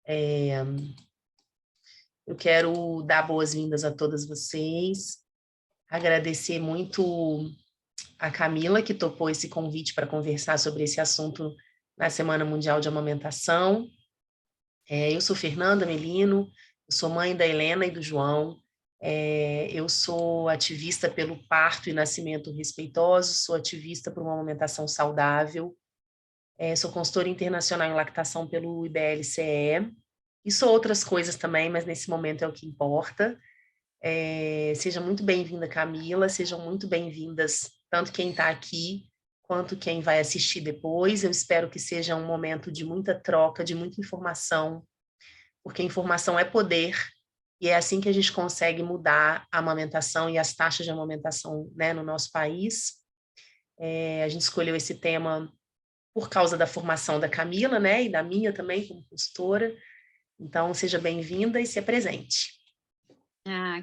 Eu quero dar boas-vindas a todas vocês, agradecer muito a Camila, que topou esse convite para conversar sobre esse assunto na Semana Mundial de Amamentação. Eu sou Fernanda Melino, eu sou mãe da Helena e do João. Eu sou ativista pelo parto e nascimento respeitoso, sou ativista por uma amamentação saudável, sou consultora internacional em lactação pelo IBLCE, e sou outras coisas também, mas nesse momento é o que importa. Seja muito bem-vinda, Camila, sejam muito bem-vindas, tanto quem está aqui, quanto quem vai assistir depois. Eu espero que seja um momento de muita troca, de muita informação, porque informação é poder, e é assim que a gente consegue mudar a amamentação e as taxas de amamentação, né, no nosso país. A gente escolheu esse tema por causa da formação da Camila, né, e da minha também, como consultora. Então, seja bem-vinda e se apresente.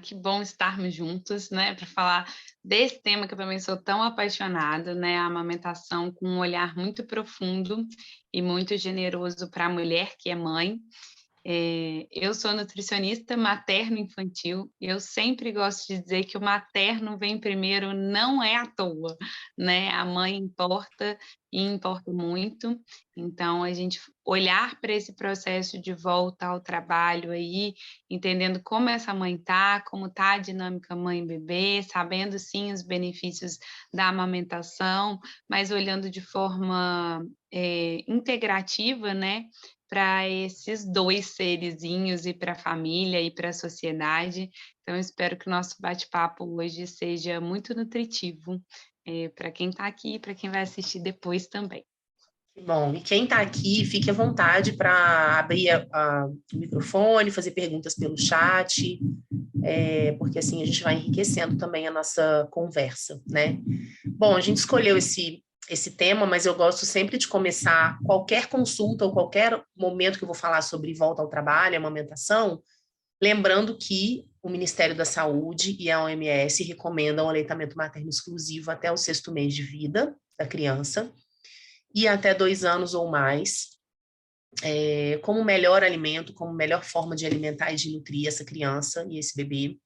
Que bom estarmos juntos, né, para falar desse tema que eu também sou tão apaixonada, né, a amamentação com um olhar muito profundo e muito generoso para a mulher que é mãe. Eu sou nutricionista materno-infantil e eu sempre gosto de dizer que o materno vem primeiro, não é à toa, né? A mãe importa e importa muito, então a gente olhar para esse processo de volta ao trabalho aí, entendendo como essa mãe tá, como tá a dinâmica mãe-bebê, sabendo sim os benefícios da amamentação, mas olhando de forma integrativa, né? Para esses dois serizinhos e para a família e para a sociedade. Então, espero que o nosso bate-papo hoje seja muito nutritivo para quem está aqui e para quem vai assistir depois também. Bom, e quem está aqui, fique à vontade para abrir o microfone, fazer perguntas pelo chat, porque assim a gente vai enriquecendo também a nossa conversa, né? Bom, a gente escolheu esse tema, mas eu gosto sempre de começar qualquer consulta ou qualquer momento que eu vou falar sobre volta ao trabalho, amamentação, lembrando que o Ministério da Saúde e a OMS recomendam o aleitamento materno exclusivo até o 6º mês de vida da criança e até 2 anos ou mais, como melhor alimento, como melhor forma de alimentar e de nutrir essa criança e esse bebê.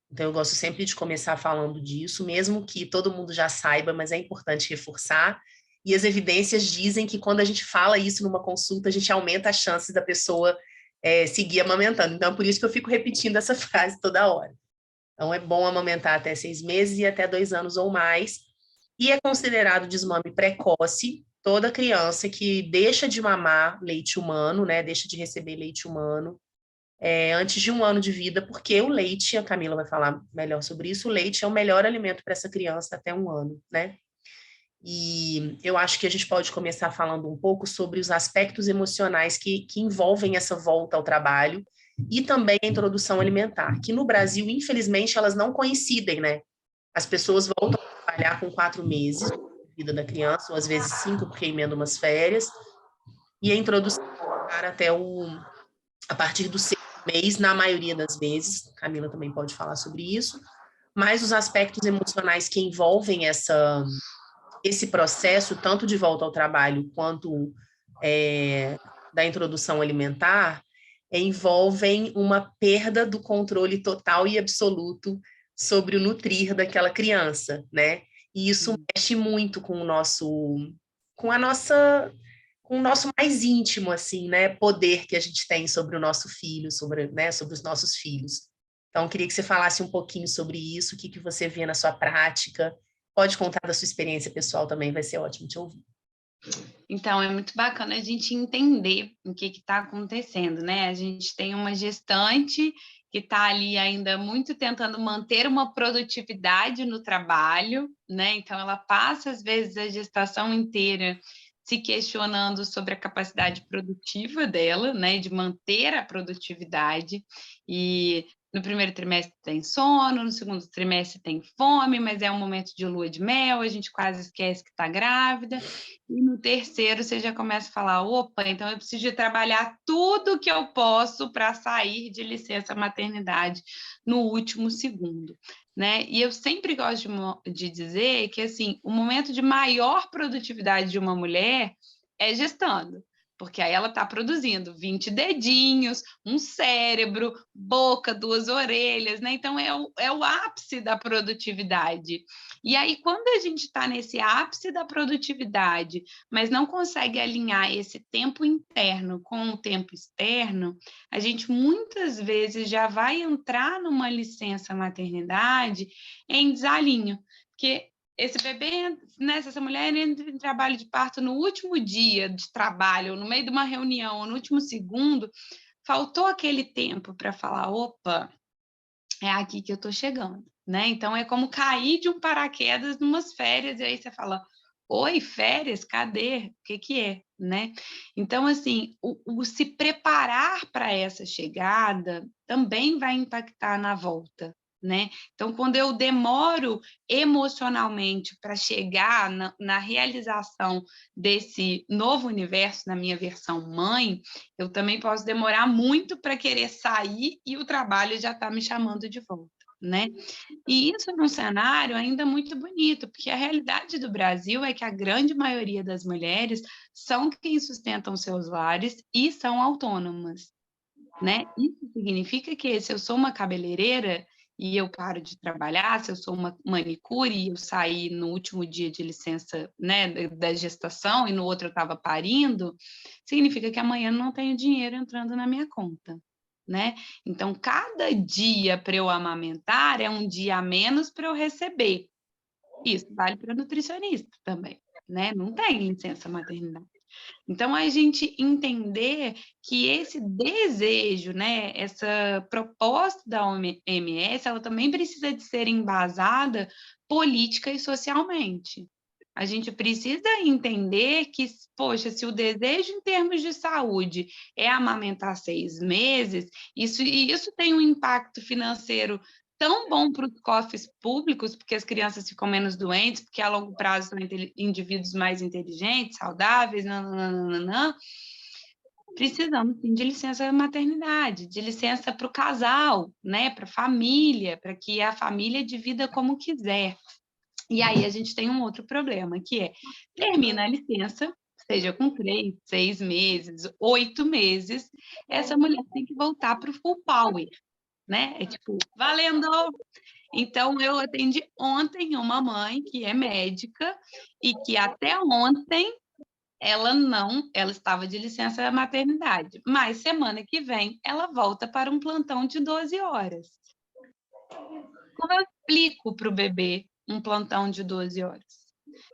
Então, eu gosto sempre de começar falando disso, mesmo que todo mundo já saiba, mas é importante reforçar. E as evidências dizem que quando a gente fala isso numa consulta, a gente aumenta as chances da pessoa seguir amamentando. Então, é por isso que eu fico repetindo essa frase toda hora. Então, é bom amamentar até 6 meses e até 2 anos ou mais. E é considerado desmame precoce toda criança que deixa de mamar leite humano, né? Deixa de receber leite humano antes de 1 ano de vida, porque o leite, a Camila vai falar melhor sobre isso, o leite é o melhor alimento para essa criança até 1 ano, né? E eu acho que a gente pode começar falando um pouco sobre os aspectos emocionais que envolvem essa volta ao trabalho e também a introdução alimentar, que no Brasil, infelizmente, elas não coincidem, né? As pessoas voltam a trabalhar com 4 meses de vida da criança, ou às vezes 5, porque emenda umas férias, e a introdução alimentar a partir do 6º mês, na maioria das vezes, Camila também pode falar sobre isso, mas os aspectos emocionais que envolvem esse processo, tanto de volta ao trabalho quanto da introdução alimentar, envolvem uma perda do controle total e absoluto sobre o nutrir daquela criança, né? E isso mexe muito com com o nosso mais íntimo, assim, né? Poder que a gente tem sobre o nosso filho, sobre os nossos filhos. Então, eu queria que você falasse um pouquinho sobre isso, o que você vê na sua prática. Pode contar da sua experiência pessoal também, vai ser ótimo te ouvir. Então, é muito bacana a gente entender o que está acontecendo, né? A gente tem uma gestante que está ali ainda muito tentando manter uma produtividade no trabalho, né? Então, ela passa, às vezes, a gestação inteira se questionando sobre a capacidade produtiva dela, né? De manter a produtividade. E no primeiro trimestre tem sono, no segundo trimestre tem fome, mas é um momento de lua de mel, a gente quase esquece que está grávida. E no terceiro você já começa a falar, opa, então eu preciso de trabalhar tudo que eu posso para sair de licença maternidade no último segundo, né? E eu sempre gosto de dizer que, assim, o momento de maior produtividade de uma mulher é gestando, porque aí ela está produzindo 20 dedinhos, um cérebro, boca, 2 orelhas, né? Então, é o ápice da produtividade. E aí, quando a gente está nesse ápice da produtividade, mas não consegue alinhar esse tempo interno com o tempo externo, a gente muitas vezes já vai entrar numa licença maternidade em desalinho, porque esse bebê, né, essa mulher entra em trabalho de parto no último dia de trabalho, no meio de uma reunião, no último segundo, faltou aquele tempo para falar, opa, é aqui que eu estou chegando, né? Então, é como cair de um paraquedas numas férias, e aí você fala, oi, férias, cadê? O que é, né? Então, assim, o se preparar para essa chegada também vai impactar na volta, né? Então, quando eu demoro emocionalmente para chegar na realização desse novo universo, na minha versão mãe, eu também posso demorar muito para querer sair e o trabalho já está me chamando de volta, né? E isso num cenário ainda muito bonito, porque a realidade do Brasil é que a grande maioria das mulheres são quem sustentam seus lares e são autônomas, né? Isso significa que se eu sou uma cabeleireira e eu paro de trabalhar, se eu sou uma manicure e eu saí no último dia de licença, né, da gestação e no outro eu estava parindo, significa que amanhã não tenho dinheiro entrando na minha conta, né? Então, cada dia para eu amamentar é um dia a menos para eu receber. Isso vale para nutricionista também, né? Não tem licença maternidade. Então, a gente entender que esse desejo, né, essa proposta da OMS, ela também precisa de ser embasada política e socialmente. A gente precisa entender que, poxa, se o desejo em termos de saúde é amamentar 6 meses, isso tem um impacto financeiro tão bom para os cofres públicos, porque as crianças ficam menos doentes, porque a longo prazo são indivíduos mais inteligentes, saudáveis, nananana. Precisamos sim de licença maternidade, de licença para o casal, né, para a família, para que a família divida como quiser. E aí a gente tem um outro problema, que é, termina a licença, seja com 3, 6 meses, 8 meses, essa mulher tem que voltar para o full power, né? É tipo, valendo! Então, eu atendi ontem uma mãe que é médica e que até ontem ela estava de licença maternidade, mas semana que vem ela volta para um plantão de 12 horas. Como eu explico para o bebê um plantão de 12 horas?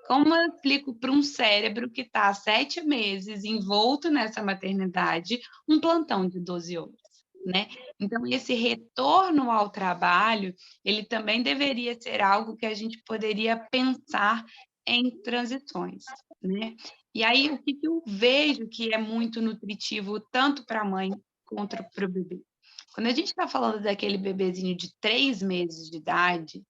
Como eu explico para um cérebro que está há 7 meses envolto nessa maternidade um plantão de 12 horas? Né? Então, esse retorno ao trabalho, ele também deveria ser algo que a gente poderia pensar em transições, né? E aí, o que eu vejo que é muito nutritivo tanto para a mãe quanto para o bebê? Quando a gente está falando daquele bebezinho de 3 meses de idade,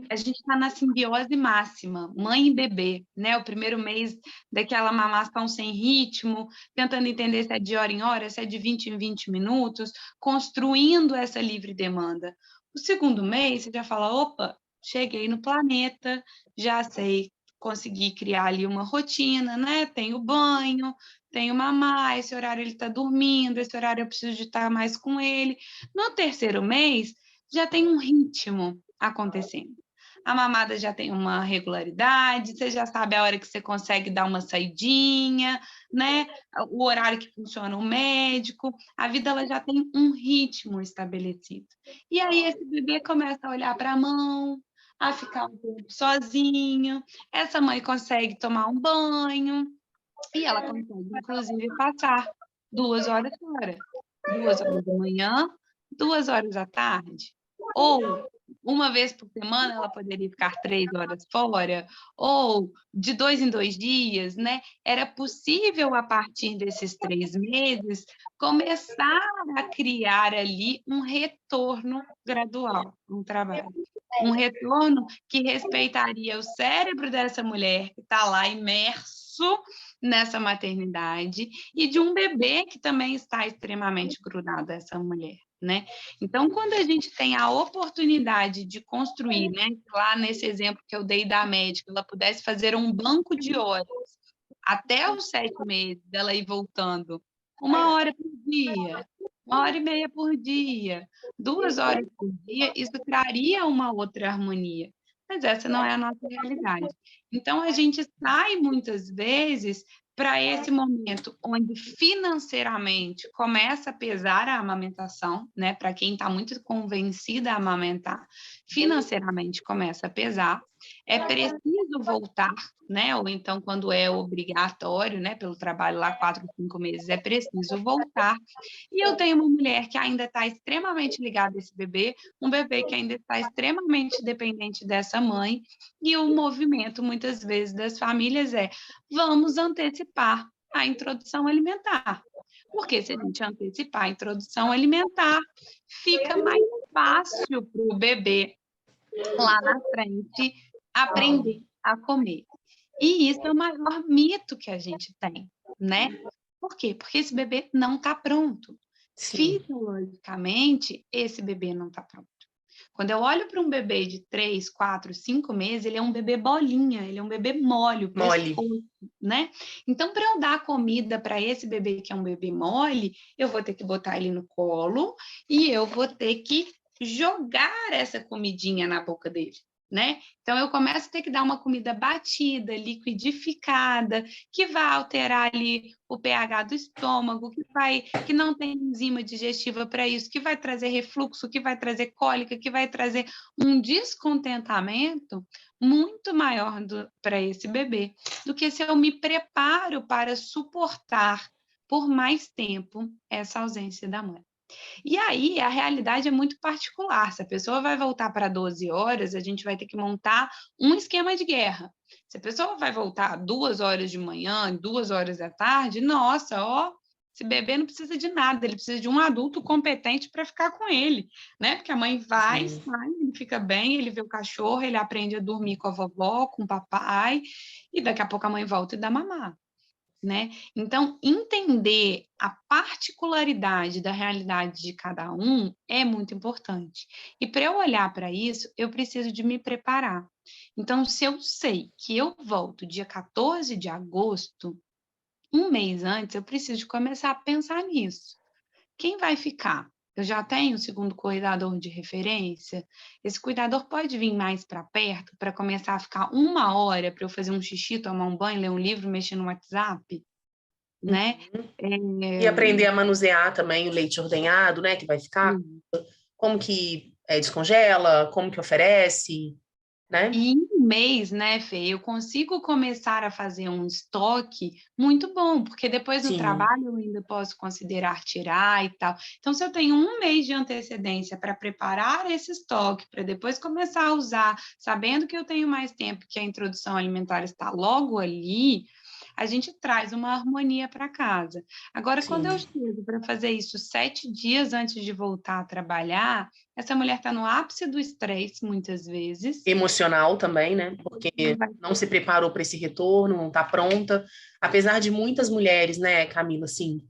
a gente está na simbiose máxima, mãe e bebê, né? O primeiro mês daquela mamação sem ritmo, tentando entender se é de hora em hora, se é de 20 em 20 minutos, construindo essa livre demanda. O segundo mês, você já fala, opa, cheguei no planeta, já sei conseguir criar ali uma rotina, né? Tenho banho, tenho mamar, esse horário ele está dormindo, esse horário eu preciso de estar mais com ele. No terceiro mês, já tem um ritmo acontecendo. A mamada já tem uma regularidade, você já sabe a hora que você consegue dar uma saidinha, né? O horário que funciona o médico, a vida ela já tem um ritmo estabelecido. E aí esse bebê começa a olhar para a mão, a ficar um pouco sozinho, essa mãe consegue tomar um banho, e ela consegue, inclusive, passar 2 horas fora. 2 horas da manhã, 2 horas da tarde. Ou, uma vez por semana, ela poderia ficar 3 horas fora, ou de 2 em 2 dias, né? Era possível, a partir desses 3 meses, começar a criar ali um retorno gradual no trabalho. Um retorno que respeitaria o cérebro dessa mulher que está lá imerso nessa maternidade e de um bebê que também está extremamente grudado a essa mulher, né? Então, quando a gente tem a oportunidade de construir, né, lá nesse exemplo que eu dei da médica, ela pudesse fazer um banco de horas até os 7 meses, dela ir voltando 1 hora por dia, 1 hora e meia por dia, 2 horas por dia, isso traria uma outra harmonia. Mas essa não é a nossa realidade. Então, a gente sai muitas vezes para esse momento onde financeiramente começa a pesar a amamentação, né? Para quem está muito convencida a amamentar, financeiramente começa a pesar. É preciso voltar, né? Ou então, quando é obrigatório, né? Pelo trabalho lá, 4, 5 meses, é preciso voltar. E eu tenho uma mulher que ainda está extremamente ligada a esse bebê, um bebê que ainda está extremamente dependente dessa mãe, e o movimento, muitas vezes, das famílias é: vamos antecipar a introdução alimentar. Porque se a gente antecipar a introdução alimentar, fica mais fácil para o bebê lá na frente aprender a comer. E isso é o maior mito que a gente tem, né? Por quê? Porque esse bebê não está pronto. Sim. Fisiologicamente, esse bebê não está pronto. Quando eu olho para um bebê de 3, 4, 5 meses, ele é um bebê bolinha, ele é um bebê mole, Mole. pescoço, né? Então, para eu dar comida para esse bebê que é um bebê mole, eu vou ter que botar ele no colo e eu vou ter que jogar essa comidinha na boca dele, né? Então, eu começo a ter que dar uma comida batida, liquidificada, que vai alterar ali o pH do estômago, que não tem enzima digestiva para isso, que vai trazer refluxo, que vai trazer cólica, que vai trazer um descontentamento muito maior para esse bebê do que se eu me preparo para suportar por mais tempo essa ausência da mãe. E aí, a realidade é muito particular. Se a pessoa vai voltar para 12 horas, a gente vai ter que montar um esquema de guerra. Se a pessoa vai voltar 2 horas de manhã, 2 horas da tarde, nossa, ó, esse bebê não precisa de nada, ele precisa de um adulto competente para ficar com ele, né? Porque a mãe vai, sai, ele fica bem, ele vê o cachorro, ele aprende a dormir com a vovó, com o papai, e daqui a pouco a mãe volta e dá mamar. Né? Então, entender a particularidade da realidade de cada um é muito importante. E para eu olhar para isso, eu preciso de me preparar. Então, se eu sei que eu volto dia 14 de agosto, um mês antes, eu preciso de começar a pensar nisso. Quem vai ficar? Eu já tenho o segundo cuidador de referência? Esse cuidador pode vir mais para perto para começar a ficar 1 hora para eu fazer um xixi, tomar um banho, ler um livro, mexer no WhatsApp? Né? E aprender a manusear também o leite ordenhado, né? Que vai ficar, Sim. como que descongela, como que oferece, né? E em um mês, né, Fê, eu consigo começar a fazer um estoque muito bom, porque depois do Sim. trabalho eu ainda posso considerar tirar e tal. Então, se eu tenho um mês de antecedência para preparar esse estoque, para depois começar a usar, sabendo que eu tenho mais tempo, que a introdução alimentar está logo ali, a gente traz uma harmonia para casa. Agora, quando eu Sim. chego para fazer isso 7 dias antes de voltar a trabalhar, essa mulher está no ápice do estresse, muitas vezes. Emocional também, né? Porque não se preparou para esse retorno, não está pronta. Apesar de muitas mulheres, né, Camila, assim,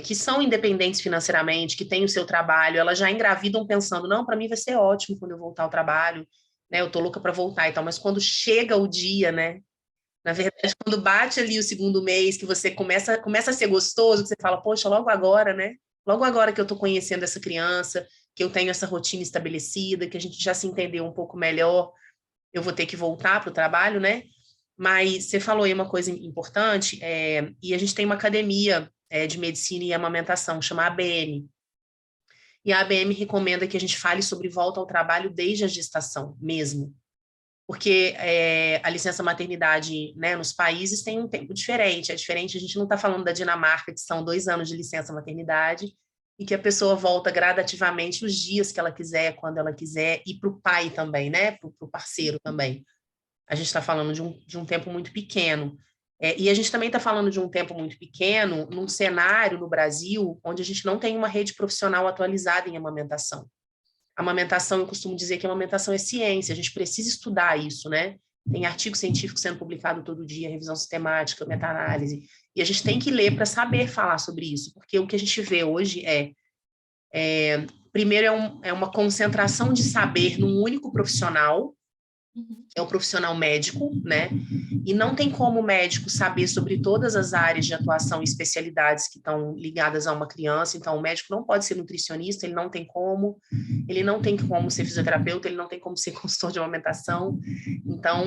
que são independentes financeiramente, que têm o seu trabalho, elas já engravidam pensando, não, para mim vai ser ótimo quando eu voltar ao trabalho, né? Eu tô louca para voltar e tal. Mas quando chega o dia, né? Na verdade, quando bate ali o segundo mês, que você começa a ser gostoso, que você fala, poxa, logo agora, né? Logo agora que eu tô conhecendo essa criança, que eu tenho essa rotina estabelecida, que a gente já se entendeu um pouco melhor, eu vou ter que voltar para o trabalho, né? Mas você falou aí uma coisa importante, e a gente tem uma academia de medicina e amamentação, chama ABM. E a ABM recomenda que a gente fale sobre volta ao trabalho desde a gestação mesmo. Porque a licença maternidade, né, nos países tem um tempo diferente. É diferente, a gente não está falando da Dinamarca, que são 2 anos de licença maternidade, e que a pessoa volta gradativamente os dias que ela quiser, quando ela quiser, e para o pai também, né, para o parceiro também. A gente está falando de um tempo muito pequeno. E a gente também está falando de um tempo muito pequeno num cenário no Brasil onde a gente não tem uma rede profissional atualizada em amamentação. Amamentação, eu costumo dizer que a amamentação é ciência, a gente precisa estudar isso, né? Tem artigo científico sendo publicado todo dia, revisão sistemática, meta-análise, e a gente tem que ler para saber falar sobre isso, porque o que a gente vê hoje primeiro, é uma concentração de saber num único profissional, é o profissional médico, né? E não tem como o médico saber sobre todas as áreas de atuação e especialidades que estão ligadas a uma criança. Então, o médico não pode ser nutricionista, ele não tem como ser fisioterapeuta, ele não tem como ser consultor de amamentação. Então,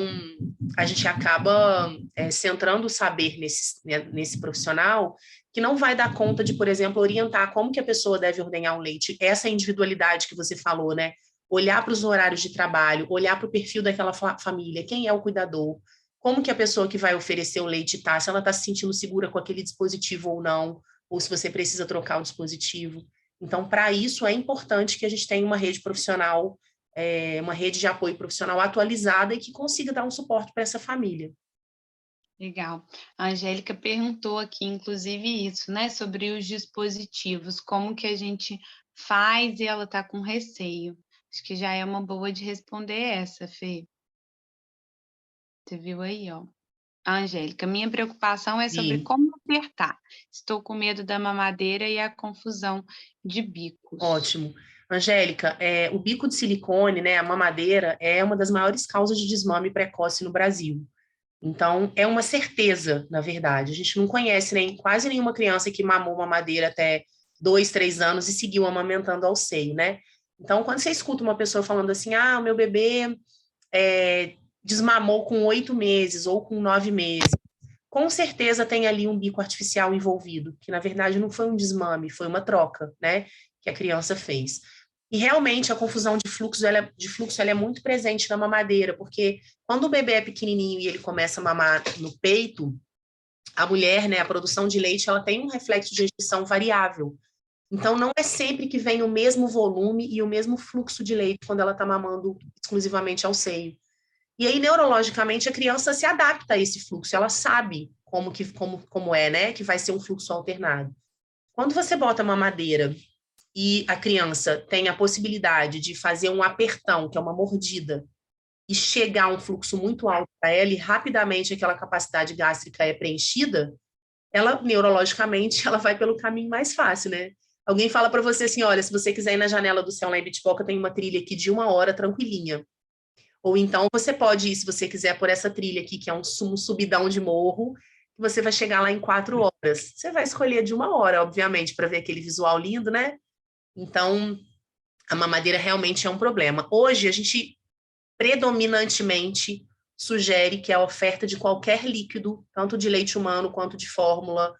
a gente acaba centrando o saber nesse profissional que não vai dar conta de, por exemplo, orientar como que a pessoa deve ordenhar um leite. Essa individualidade que você falou, né? Olhar para os horários de trabalho, olhar para o perfil daquela família, quem é o cuidador, como que a pessoa que vai oferecer o leite está, se ela está se sentindo segura com aquele dispositivo ou não, ou se você precisa trocar o dispositivo. Então, para isso, é importante que a gente tenha uma rede profissional, uma rede de apoio profissional atualizada e que consiga dar um suporte para essa família. Legal. A Angélica perguntou aqui, inclusive, isso, né, sobre os dispositivos, como que a gente faz e ela está com receio. Acho que já é uma boa de responder essa, Fê. Você viu aí, ó. A Angélica, minha preocupação é sobre E, como apertar. Estou com medo da mamadeira e a confusão de bicos. ótimo. Angélica, o bico de silicone, né, a mamadeira, é uma das maiores causas de desmame precoce no Brasil. Então, é uma certeza, na verdade. A gente não conhece quase nenhuma criança que mamou mamadeira até 2, 3 anos e seguiu amamentando ao seio, né? Então, quando você escuta uma pessoa falando assim, o meu bebê desmamou com 8 meses ou com 9 meses, com certeza tem ali um bico artificial envolvido, que na verdade não foi um desmame, foi uma troca, né, que a criança fez. E realmente a confusão de fluxo ela é muito presente na mamadeira, porque quando o bebê é pequenininho e ele começa a mamar no peito, a mulher, né, a produção de leite, ela tem um reflexo de ejeção variável. Então, não é sempre que vem o mesmo volume e o mesmo fluxo de leite quando ela está mamando exclusivamente ao seio. E aí, neurologicamente, a criança se adapta a esse fluxo, ela sabe como é, né, que vai ser um fluxo alternado. Quando você bota a mamadeira e a criança tem a possibilidade de fazer um apertão, que é uma mordida, e chegar a um fluxo muito alto para ela e rapidamente aquela capacidade gástrica é preenchida, ela, neurologicamente, ela vai pelo caminho mais fácil, né? Alguém fala para você assim, olha, se você quiser ir na janela do céu lá em Bitpoca, tem uma trilha aqui de 1 hora tranquilinha. Ou então você pode ir, se você quiser, por essa trilha aqui, que é um subidão de morro, que você vai chegar lá em 4 horas. Você vai escolher de 1 hora, obviamente, para ver aquele visual lindo, né? Então, a mamadeira realmente é um problema. Hoje, a gente predominantemente sugere que a oferta de qualquer líquido, tanto de leite humano quanto de fórmula,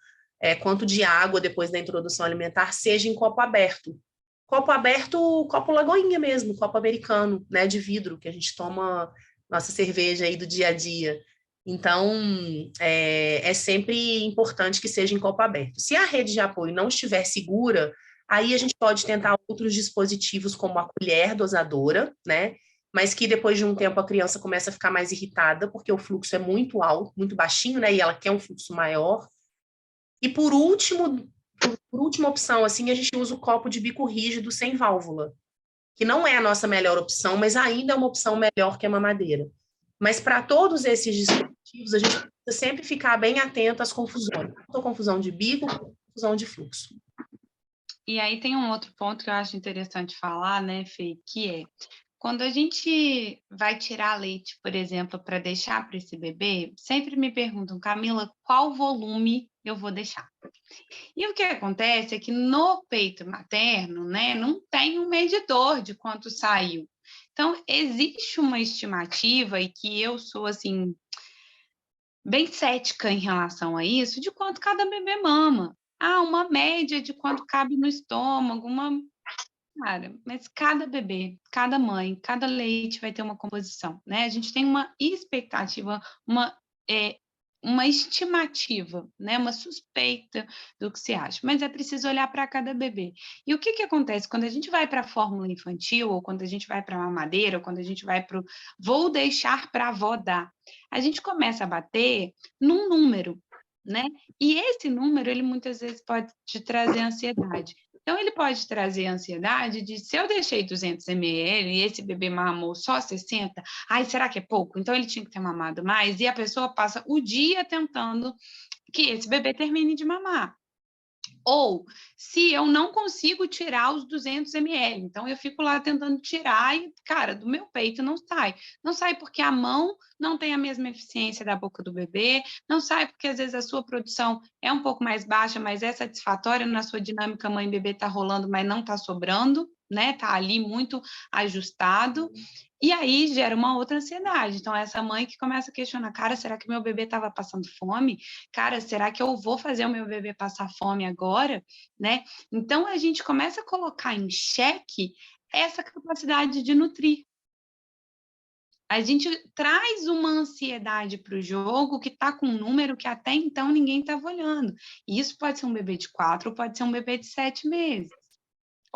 quanto de água depois da introdução alimentar, seja em copo aberto. Copo aberto, copo Lagoinha mesmo, copo americano, né, de vidro, que a gente toma nossa cerveja aí do dia a dia. Então, é sempre importante que seja em copo aberto. Se a rede de apoio não estiver segura, aí a gente pode tentar outros dispositivos, como a colher dosadora, né? Mas que depois de um tempo a criança começa a ficar mais irritada, porque o fluxo é muito alto, muito baixinho, né? E ela quer um fluxo maior. E por última opção, assim, a gente usa o copo de bico rígido sem válvula, que não é a nossa melhor opção, mas ainda é uma opção melhor que a mamadeira. Mas para todos esses dispositivos, a gente precisa sempre ficar bem atento às confusões. Tanto a confusão de bico quanto a confusão de fluxo. E aí tem um outro ponto que eu acho interessante falar, né, Fê, que é quando a gente vai tirar leite, por exemplo, para deixar para esse bebê, sempre me perguntam, Camila, qual volume eu vou deixar? E o que acontece é que no peito materno, né, não tem um medidor de quanto saiu. Então, existe uma estimativa, e que eu sou, assim, bem cética em relação a isso, de quanto cada bebê mama. Uma média de quanto cabe no estômago, Cara, mas cada bebê, cada mãe, cada leite vai ter uma composição, né? A gente tem uma expectativa, é, uma estimativa, né? Uma suspeita do que se acha, mas é preciso olhar para cada bebê. E o que que acontece quando a gente vai para a fórmula infantil, ou quando a gente vai para a mamadeira, ou quando a gente vai para o vou deixar para a avó dar? A gente começa a bater num número, né? E esse número, ele muitas vezes pode te trazer ansiedade. Então, ele pode trazer ansiedade de se eu deixei 200 ml e esse bebê mamou só 60, será que é pouco? Então, ele tinha que ter mamado mais, e a pessoa passa o dia tentando que esse bebê termine de mamar. Ou se eu não consigo tirar os 200 ml, então eu fico lá tentando tirar e, cara, do meu peito não sai. Não sai porque a mão não tem a mesma eficiência da boca do bebê, não sai porque às vezes a sua produção é um pouco mais baixa, mas é satisfatória na sua dinâmica mãe e bebê tá rolando, mas não tá sobrando, né? Tá ali muito ajustado. E aí gera uma outra ansiedade. Então, essa mãe que começa a questionar, cara, será que meu bebê estava passando fome? Cara, será que eu vou fazer o meu bebê passar fome agora? Né? Então, a gente começa a colocar em xeque essa capacidade de nutrir. A gente traz uma ansiedade para o jogo que está com um número que até então ninguém estava olhando. E isso pode ser um bebê de 4, ou pode ser um bebê de 7 meses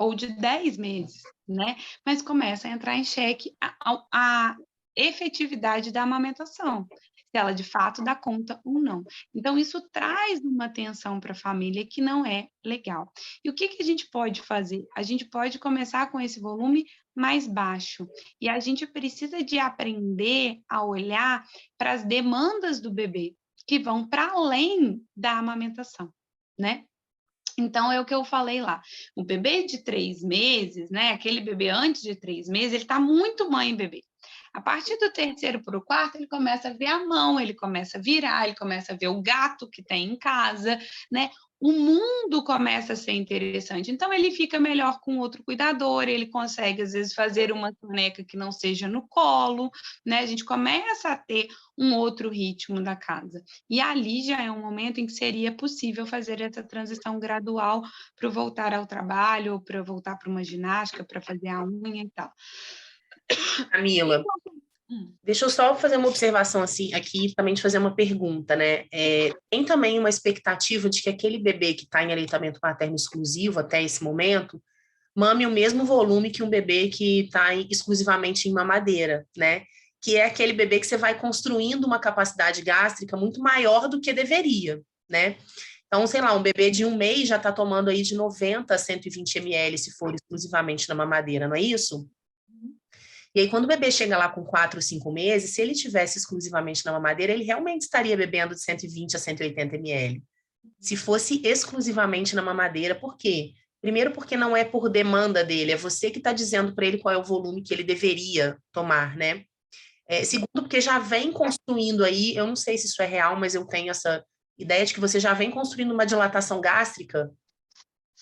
ou de 10 meses, né? Mas começa a entrar em xeque a efetividade da amamentação, se ela de fato dá conta ou não. Então, isso traz uma tensão para a família que não é legal. E o que a gente pode fazer? A gente pode começar com esse volume mais baixo. E a gente precisa de aprender a olhar para as demandas do bebê, que vão para além da amamentação, né? Então, é o que eu falei lá. O bebê de 3 meses, né? Aquele bebê antes de 3 meses, ele está muito mãe e bebê. A partir do terceiro para o quarto, ele começa a ver a mão, ele começa a virar, ele começa a ver o gato que tem em casa, né? O mundo começa a ser interessante. Então, ele fica melhor com outro cuidador, ele consegue, às vezes, fazer uma soneca que não seja no colo, né? A gente começa a ter um outro ritmo da casa. E ali já é um momento em que seria possível fazer essa transição gradual para voltar ao trabalho, para voltar para uma ginástica, para fazer a unha e tal. Camila, deixa eu só fazer uma observação assim aqui, também te fazer uma pergunta, né? Tem também uma expectativa de que aquele bebê que está em aleitamento materno exclusivo até esse momento mame o mesmo volume que um bebê que está exclusivamente em mamadeira, né? Que é aquele bebê que você vai construindo uma capacidade gástrica muito maior do que deveria, né? Então, sei lá, um bebê de 1 mês já está tomando aí de 90 a 120 ml se for exclusivamente na mamadeira, não é isso? E aí, quando o bebê chega lá com 4 ou 5 meses, se ele tivesse exclusivamente na mamadeira, ele realmente estaria bebendo de 120 a 180 ml. Se fosse exclusivamente na mamadeira, por quê? Primeiro, porque não é por demanda dele, é você que está dizendo para ele qual é o volume que ele deveria tomar, né? Segundo, porque já vem construindo aí, eu não sei se isso é real, mas eu tenho essa ideia de que você já vem construindo uma dilatação gástrica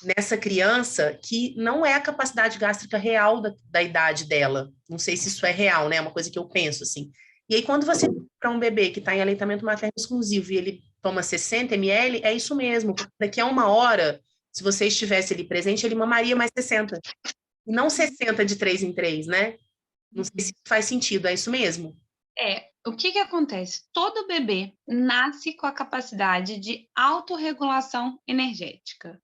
nessa criança que não é a capacidade gástrica real da idade dela. Não sei se isso é real, né? É uma coisa que eu penso, assim. E aí, quando você para um bebê que está em aleitamento materno exclusivo e ele toma 60 ml, é isso mesmo. Daqui a 1 hora, se você estivesse ali presente, ele mamaria mais 60. E não 60 de 3 em 3, né? Não sei se faz sentido, é isso mesmo? O que acontece? Todo bebê nasce com a capacidade de autorregulação energética.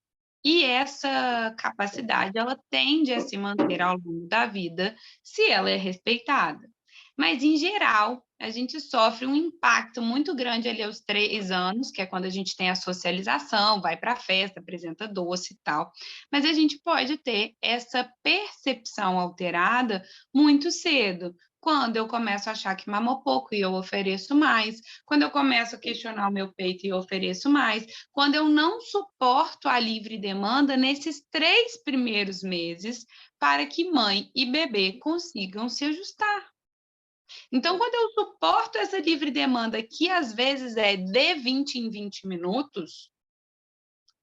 E essa capacidade, ela tende a se manter ao longo da vida, se ela é respeitada. Mas, em geral, a gente sofre um impacto muito grande ali aos 3 anos, que é quando a gente tem a socialização, vai para a festa, apresenta doce e tal. Mas a gente pode ter essa percepção alterada muito cedo, quando eu começo a achar que mamou pouco e eu ofereço mais, quando eu começo a questionar o meu peito e eu ofereço mais, quando eu não suporto a livre demanda nesses 3 primeiros meses para que mãe e bebê consigam se ajustar. Então, quando eu suporto essa livre demanda, que às vezes é de 20 em 20 minutos,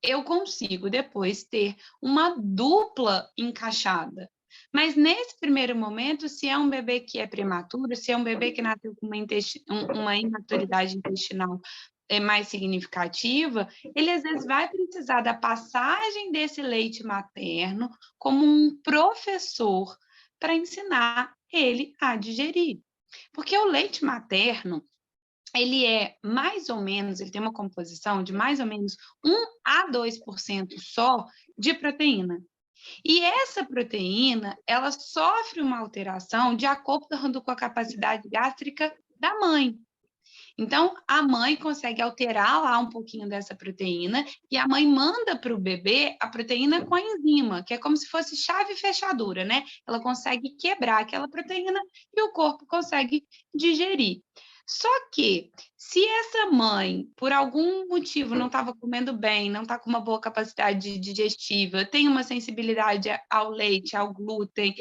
eu consigo depois ter uma dupla encaixada. Mas nesse primeiro momento, se é um bebê que é prematuro, se é um bebê que nasceu com uma imaturidade intestinal mais significativa, ele às vezes vai precisar da passagem desse leite materno como um professor para ensinar ele a digerir. Porque o leite materno, ele é mais ou menos, ele tem uma composição de mais ou menos 1 a 2% só de proteína. E essa proteína, ela sofre uma alteração de acordo com a capacidade gástrica da mãe. Então, a mãe consegue alterar lá um pouquinho dessa proteína e a mãe manda para o bebê a proteína com a enzima, que é como se fosse chave e fechadura, né? Ela consegue quebrar aquela proteína e o corpo consegue digerir. Só que, se essa mãe, por algum motivo, não estava comendo bem, não está com uma boa capacidade digestiva, tem uma sensibilidade ao leite, ao glúten,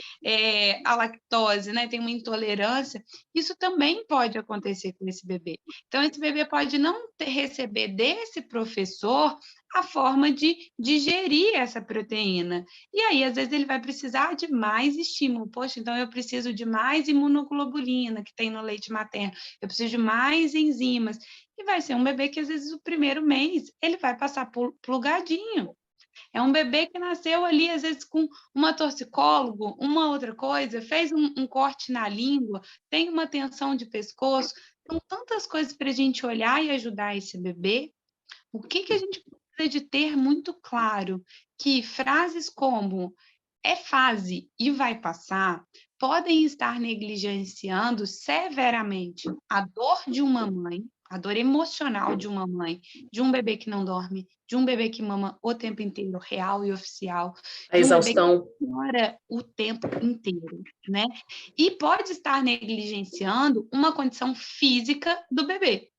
à lactose, né? Tem uma intolerância, isso também pode acontecer com esse bebê. Então, esse bebê pode não receber desse professor a forma de digerir essa proteína. E aí, às vezes, ele vai precisar de mais estímulo. Poxa, então eu preciso de mais imunoglobulina que tem no leite materno, eu preciso de mais enzimas. E vai ser um bebê que, às vezes, o primeiro mês, ele vai passar plugadinho. É um bebê que nasceu ali, às vezes, com uma torcicólogo, uma outra coisa, fez um corte na língua, tem uma tensão de pescoço. São tantas coisas para a gente olhar e ajudar esse bebê. O que a gente precisa de ter muito claro? Que frases como é fase e vai passar podem estar negligenciando severamente a dor de uma mãe, a dor emocional de uma mãe, de um bebê que não dorme, de um bebê que mama o tempo inteiro, real e oficial, A de um bebê que exaustão. chora o tempo inteiro, né? E pode estar negligenciando uma condição física do bebê.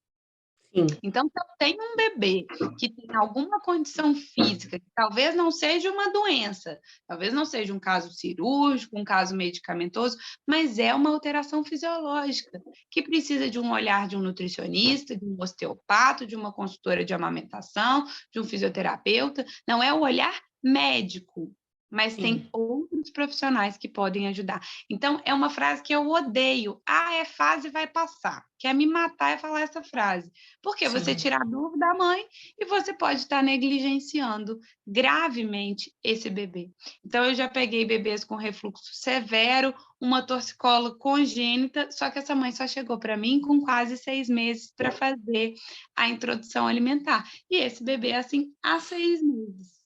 Sim, Então, se eu tenho um bebê que tem alguma condição física, que talvez não seja uma doença, talvez não seja um caso cirúrgico, um caso medicamentoso, mas é uma alteração fisiológica, que precisa de um olhar de um nutricionista, de um osteopata, de uma consultora de amamentação, de um fisioterapeuta, não é o olhar médico, mas sim, tem outros profissionais que podem ajudar. Então, é uma frase que eu odeio. Ah, é fase, vai passar. Quer me matar é falar essa frase. Porque você sim. tira a dúvida da mãe e você pode estar negligenciando gravemente esse bebê. Então, eu já peguei bebês com refluxo severo, uma torcicolo congênita, só que essa mãe só chegou para mim com quase 6 meses para fazer a introdução alimentar. E esse bebê, assim, há 6 meses,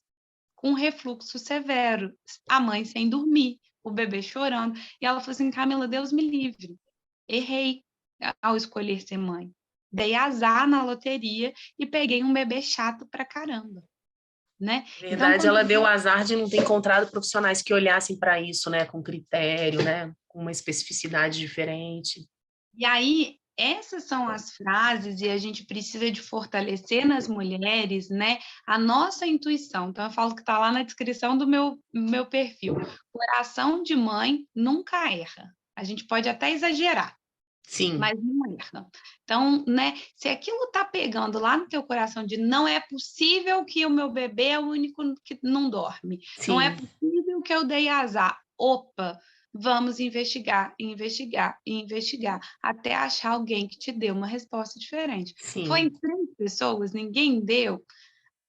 com refluxo severo, a mãe sem dormir, o bebê chorando. E ela falou assim: Camila, Deus me livre, errei ao escolher ser mãe. Dei azar na loteria e peguei um bebê chato pra caramba, né? Na Então, verdade, quando... ela deu azar de não ter encontrado profissionais que olhassem para isso, né, com critério, né, com uma especificidade diferente. E aí, essas são as frases, e a gente precisa de fortalecer nas mulheres, né, a nossa intuição. Então, eu falo que está lá na descrição do meu perfil. Coração de mãe nunca erra. A gente pode até exagerar, Sim, mas não erra. Então, né, se aquilo está pegando lá no teu coração de não é possível que o meu bebê é o único que não dorme, não é sim, possível que eu dei azar. Opa, vamos investigar, investigar e investigar, até achar alguém que te dê uma resposta diferente. Foi sim. em 3 pessoas, ninguém deu,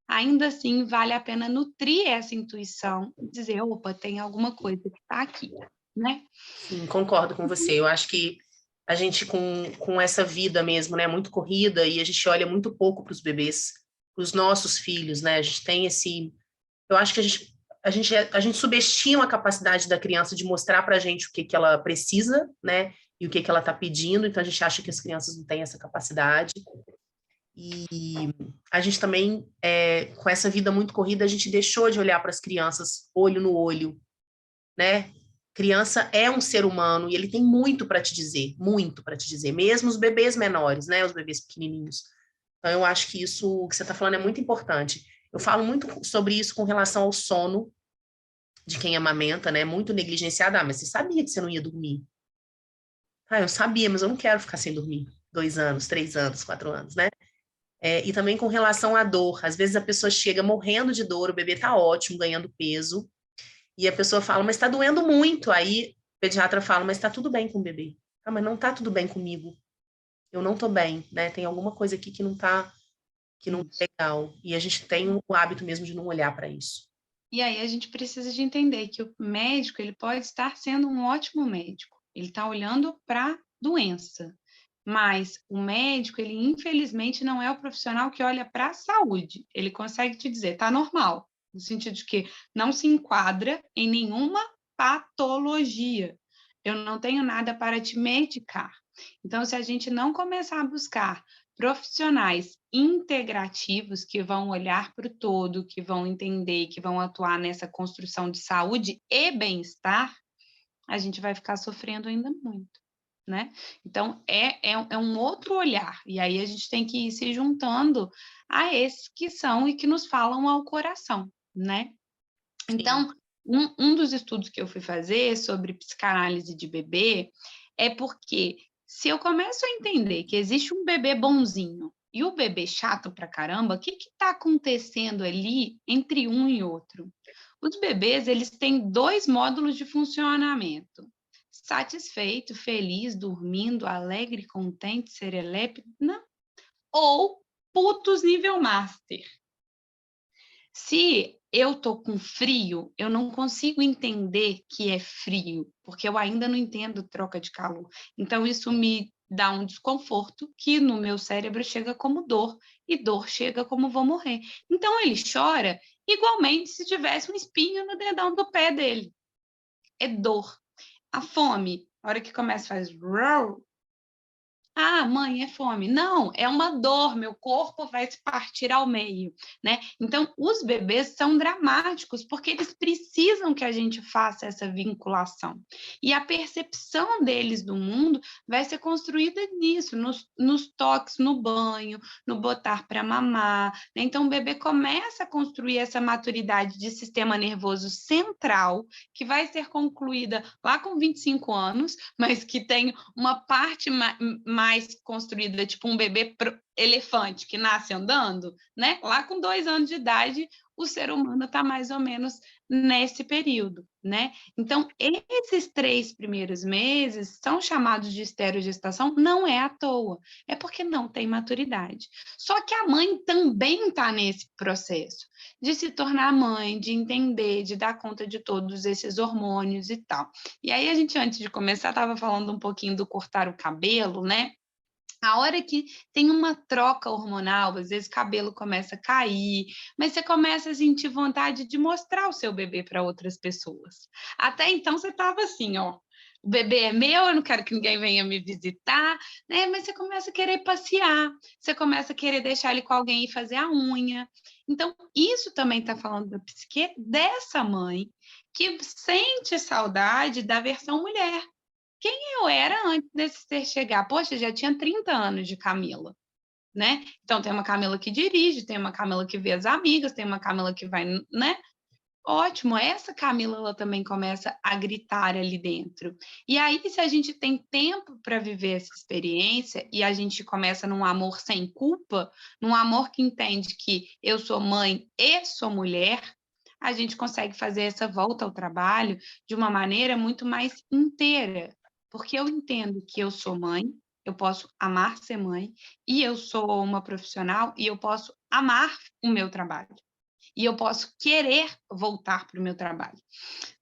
ainda assim vale a pena nutrir essa intuição e dizer, opa, tem alguma coisa que está aqui, né? Sim, concordo com você. Eu acho que a gente, com essa vida mesmo, né, muito corrida, e a gente olha muito pouco para os bebês, para os nossos filhos, né? A gente tem esse. Eu acho que a gente subestima a capacidade da criança de mostrar para a gente o que ela precisa, né? E o que ela está pedindo, então a gente acha que as crianças não têm essa capacidade. E a gente também, com essa vida muito corrida, a gente deixou de olhar para as crianças olho no olho, né? Criança é um ser humano e ele tem muito para te dizer, mesmo os bebês menores, né? Os bebês pequenininhos. Então, eu acho que isso que você está falando é muito importante. Eu falo muito sobre isso com relação ao sono de quem amamenta, né? Muito negligenciado. Ah, mas você sabia que você não ia dormir? Ah, eu sabia, mas eu não quero ficar sem dormir 2 anos, 3 anos, 4 anos, né? E também com relação à dor. Às vezes a pessoa chega morrendo de dor, o bebê está ótimo, ganhando peso, e a pessoa fala, mas está doendo muito. Aí o pediatra fala, mas está tudo bem com o bebê. Ah, mas não está tudo bem comigo. Eu não estou bem, né? Tem alguma coisa aqui que não Isso. é legal. E a gente tem o hábito mesmo de não olhar para isso. E aí a gente precisa de entender que o médico ele pode estar sendo um ótimo médico. Ele está olhando para a doença, mas o médico ele infelizmente não é o profissional que olha para a saúde. Ele consegue te dizer está normal, no sentido de que não se enquadra em nenhuma patologia. Eu não tenho nada para te medicar. Então, se a gente não começar a buscar profissionais integrativos que vão olhar para o todo, que vão entender, que vão atuar nessa construção de saúde e bem-estar, a gente vai ficar sofrendo ainda muito. né? Então, é um outro olhar. E aí a gente tem que ir se juntando a esses que são e que nos falam ao coração, né? Então, Sim. um dos estudos que eu fui fazer sobre psicanálise de bebê é porque se eu começo a entender que existe um bebê bonzinho e o bebê chato pra caramba, o que está acontecendo ali entre um e outro? Os bebês, eles têm 2 módulos de funcionamento: satisfeito, feliz, dormindo, alegre, contente, serelepe, não, ou putos nível master. Se eu tô com frio, eu não consigo entender que é frio, porque eu ainda não entendo troca de calor. Então, isso me dá um desconforto que no meu cérebro chega como dor, e dor chega como vou morrer. Então, ele chora igualmente se tivesse um espinho no dedão do pé dele. É dor. A fome, a hora que começa, faz ah, mãe, é fome. Não, é uma dor, meu corpo vai se partir ao meio, né? Então, os bebês são dramáticos porque eles precisam que a gente faça essa vinculação. E a percepção deles do mundo vai ser construída nisso, nos toques no banho, no botar para mamar, né? Então, o bebê começa a construir essa maturidade de sistema nervoso central, que vai ser concluída lá com 25 anos, mas que tem uma parte mais construída, tipo um bebê elefante que nasce andando, né? Lá com 2 anos de idade, o ser humano está mais ou menos nesse período, né? Então, esses 3 primeiros meses são chamados de esterogestação, não é à toa, é porque não tem maturidade. Só que a mãe também está nesse processo de se tornar mãe, de entender, de dar conta de todos esses hormônios e tal. E aí a gente, antes de começar, estava falando um pouquinho do cortar o cabelo, né? A hora que tem uma troca hormonal, às vezes o cabelo começa a cair, mas você começa a sentir vontade de mostrar o seu bebê para outras pessoas. Até então você estava assim, ó, o bebê é meu, eu não quero que ninguém venha me visitar, né? Mas você começa a querer passear, você começa a querer deixar ele com alguém e fazer a unha. Então, isso também está falando da psique dessa mãe que sente saudade da versão mulher. Quem eu era antes desse ser chegar? Poxa, já tinha 30 anos de Camila, né? Então, tem uma Camila que dirige, tem uma Camila que vê as amigas, tem uma Camila que vai, né? Ótimo, essa Camila ela também começa a gritar ali dentro. E aí, se a gente tem tempo para viver essa experiência e a gente começa num amor sem culpa, num amor que entende que eu sou mãe e sou mulher, a gente consegue fazer essa volta ao trabalho de uma maneira muito mais inteira, porque eu entendo que eu sou mãe, eu posso amar ser mãe, e eu sou uma profissional e eu posso amar o meu trabalho. E eu posso querer voltar para o meu trabalho.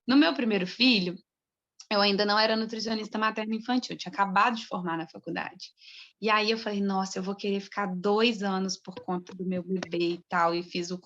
No meu primeiro filho, eu ainda não era nutricionista materno-infantil, eu tinha acabado de formar na faculdade. E aí eu falei, nossa, eu vou querer ficar 2 anos por conta do meu bebê e tal, e fiz um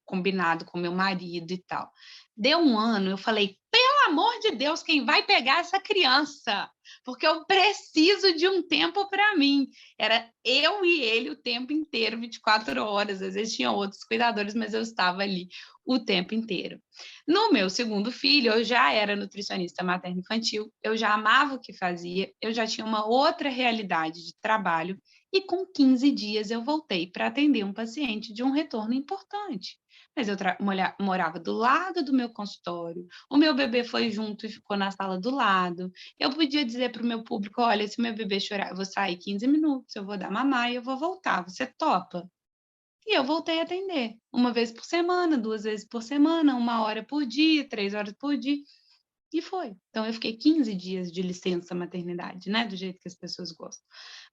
combinado com meu marido e tal. Deu 1 ano, eu falei, pelo amor de Deus, quem vai pegar essa criança? Porque eu preciso de um tempo para mim. Era eu e ele o tempo inteiro, 24 horas, às vezes tinha outros cuidadores, mas eu estava ali o tempo inteiro. No meu segundo filho, eu já era nutricionista materno-infantil, eu já amava o que fazia, eu já tinha uma outra realidade de trabalho e com 15 dias eu voltei para atender um paciente de um retorno importante. Mas eu morava do lado do meu consultório, o meu bebê foi junto e ficou na sala do lado. Eu podia dizer para o meu público, olha, se meu bebê chorar, eu vou sair 15 minutos, eu vou dar mamar e eu vou voltar, você topa? E eu voltei a atender, 1 vez por semana, 2 vezes por semana, 1 hora por dia, 3 horas por dia, e foi. Então eu fiquei 15 dias de licença maternidade, né, do jeito que as pessoas gostam.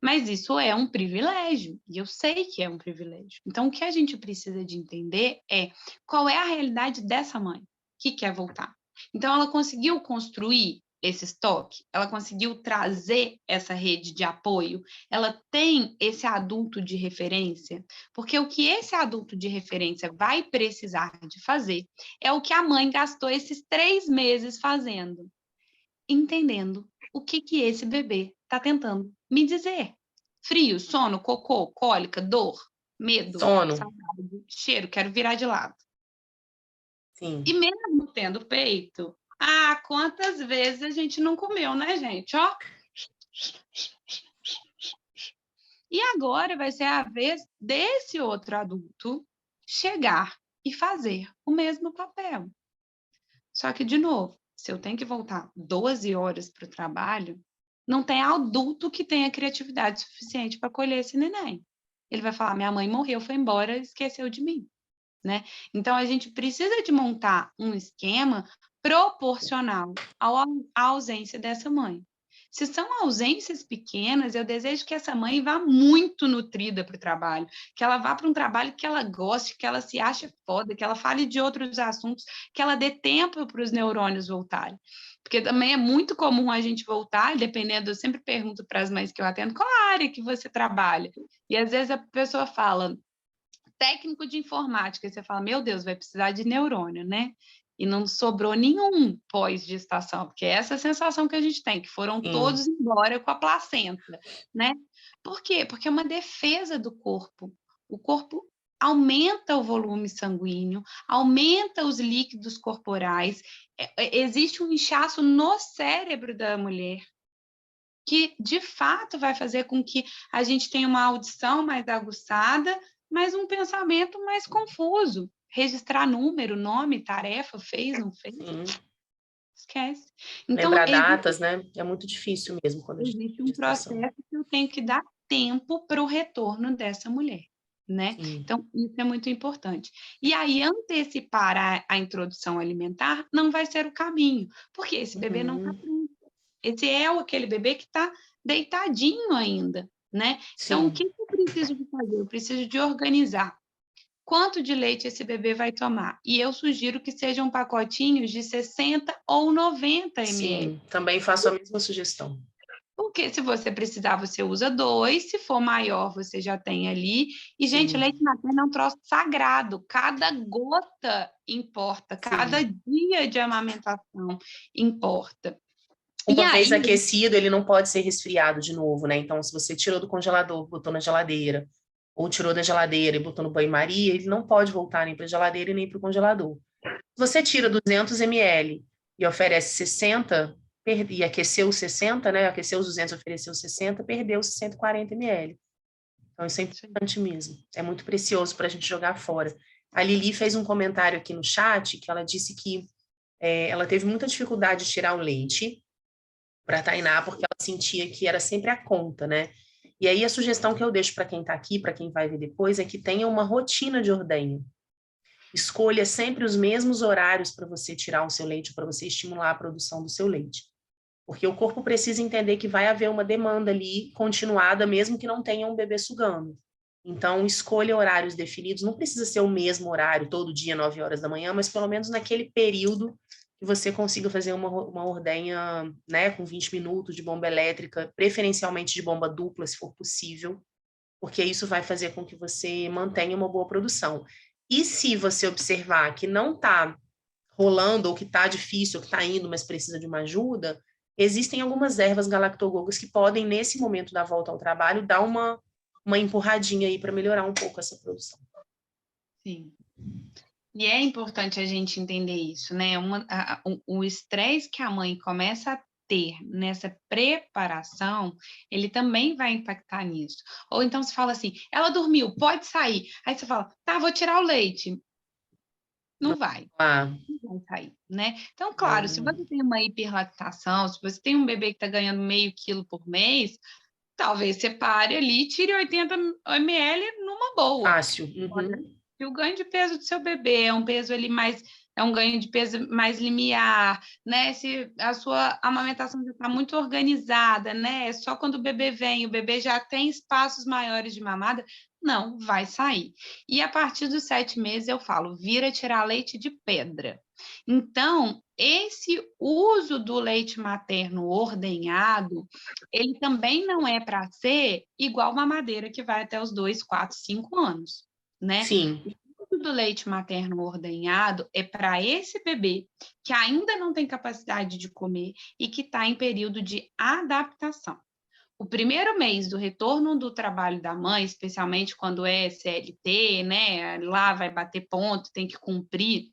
Mas isso é um privilégio, e eu sei que é um privilégio. Então o que a gente precisa de entender é qual é a realidade dessa mãe que quer voltar. Então ela conseguiu construir esse estoque, ela conseguiu trazer essa rede de apoio, ela tem esse adulto de referência, porque o que esse adulto de referência vai precisar de fazer é o que a mãe gastou esses 3 meses fazendo, entendendo o que esse bebê está tentando me dizer. Frio, sono, cocô, cólica, dor, medo, Sono. saudade, cheiro, quero virar de lado. E Sim. mesmo tendo peito, quantas vezes a gente não comeu, né, gente? Ó, E agora vai ser a vez desse outro adulto chegar e fazer o mesmo papel. Só que, de novo, se eu tenho que voltar 12 horas para o trabalho, não tem adulto que tenha criatividade suficiente para acolher esse neném. Ele vai falar: minha mãe morreu, foi embora, esqueceu de mim. Né? Então, a gente precisa de montar um esquema proporcional à ausência dessa mãe. Se são ausências pequenas, eu desejo que essa mãe vá muito nutrida para o trabalho, que ela vá para um trabalho que ela goste, que ela se ache foda, que ela fale de outros assuntos, que ela dê tempo para os neurônios voltarem. Porque também é muito comum a gente voltar, dependendo, eu sempre pergunto para as mães que eu atendo, qual a área que você trabalha? E às vezes a pessoa fala, técnico de informática, e você fala, meu Deus, vai precisar de neurônio, né? E não sobrou nenhum pós-gestação, porque é essa sensação que a gente tem, que foram todos embora com a placenta, né? Por quê? Porque é uma defesa do corpo. O corpo aumenta o volume sanguíneo, aumenta os líquidos corporais, existe um inchaço no cérebro da mulher, que de fato vai fazer com que a gente tenha uma audição mais aguçada, mas um pensamento mais confuso. Registrar número, nome, tarefa, fez, não fez, esquece. Então, lembrar datas, né? É muito difícil mesmo quando a gente existe tem um gestação. processo que eu tenho que dar tempo para o retorno dessa mulher, né? Sim. Então, isso é muito importante. E aí, antecipar a introdução alimentar não vai ser o caminho, porque esse bebê não está pronto. Esse é aquele bebê que está deitadinho ainda, né? Então, o Sim. que eu preciso de fazer? Eu preciso de organizar quanto de leite esse bebê vai tomar. E eu sugiro que sejam pacotinhos de 60 ou 90 ml. Sim, também faço a mesma sugestão. Porque se você precisar, você usa 2, se for maior, você já tem ali. E, gente, Sim. leite materno é um troço sagrado. Cada gota importa, cada Sim. dia de amamentação importa. E Uma vez aí, aquecido, ele não pode ser resfriado de novo, né? Então, se você tirou do congelador, botou na geladeira, ou tirou da geladeira e botou no banho-maria, ele não pode voltar nem para a geladeira e nem para o congelador. Se você tira 200 ml e oferece 60, e aqueceu os 60, né? Aqueceu os 200 e ofereceu 60, perdeu os 140 ml. Então, isso é importante mesmo. É muito precioso para a gente jogar fora. A Lili fez um comentário aqui no chat que ela disse que ela teve muita dificuldade de tirar o leite para Tainá, porque ela sentia que era sempre a conta, né? E aí a sugestão que eu deixo para quem está aqui, para quem vai ver depois, é que tenha uma rotina de ordenho. Escolha sempre os mesmos horários para você tirar o seu leite, para você estimular a produção do seu leite. Porque o corpo precisa entender que vai haver uma demanda ali continuada, mesmo que não tenha um bebê sugando. Então, escolha horários definidos, não precisa ser o mesmo horário, todo dia, 9 horas da manhã, mas pelo menos naquele período que você consiga fazer uma ordenha, né, com 20 minutos de bomba elétrica, preferencialmente de bomba dupla, se for possível, porque isso vai fazer com que você mantenha uma boa produção. E se você observar que não está rolando, ou que está difícil, ou que está indo, mas precisa de uma ajuda, existem algumas ervas galactogogas que podem, nesse momento da volta ao trabalho, dar uma empurradinha aí para melhorar um pouco essa produção. sim. E é importante a gente entender isso, né? O estresse que a mãe começa a ter nessa preparação, ele também vai impactar nisso. Ou então você fala assim, ela dormiu, pode sair. Aí você fala, tá, vou tirar o leite. Não vai. Não vai sair, né? Então, claro, se você tem uma hiperlactação, se você tem um bebê que está ganhando meio quilo por mês, talvez você pare ali e tire 80 ml numa boa. Fácil. Uhum. Se o ganho de peso do seu bebê é um peso ali mais, é um ganho de peso mais limiar, né? Se a sua amamentação já está muito organizada, né? É só quando o bebê vem, o bebê já tem espaços maiores de mamada, não, vai sair. E a partir dos 7 meses eu falo, vira tirar leite de pedra. Então, esse uso do leite materno ordenhado, ele também não é para ser igual mamadeira que vai até os 2, 4, 5 anos, né? Sim. O uso do leite materno ordenhado é para esse bebê que ainda não tem capacidade de comer e que está em período de adaptação. O primeiro mês do retorno do trabalho da mãe, especialmente quando é CLT, né? Lá vai bater ponto, tem que cumprir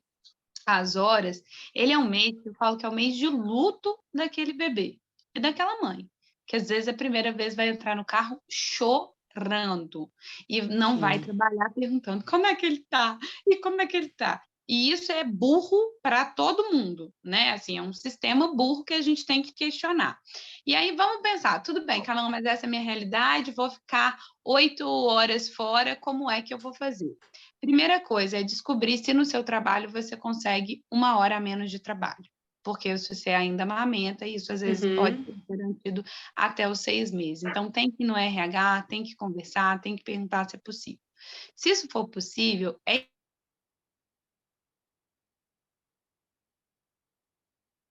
as horas, ele é um mês que eu falo que é o mês de luto daquele bebê e daquela mãe, que às vezes a primeira vez vai entrar no carro chorando e não vai trabalhar perguntando como é que ele tá e como é que ele tá. E isso é burro para todo mundo, né? Assim, é um sistema burro que a gente tem que questionar. E aí vamos pensar, tudo bem, Camila, mas essa é a minha realidade, vou ficar 8 horas fora, como é que eu vou fazer? Primeira coisa é descobrir se no seu trabalho você consegue 1 hora a menos de trabalho. Porque se você ainda amamenta, isso às vezes pode ser garantido até os 6 meses. Então, tem que ir no RH, tem que conversar, tem que perguntar se é possível. Se isso for possível, é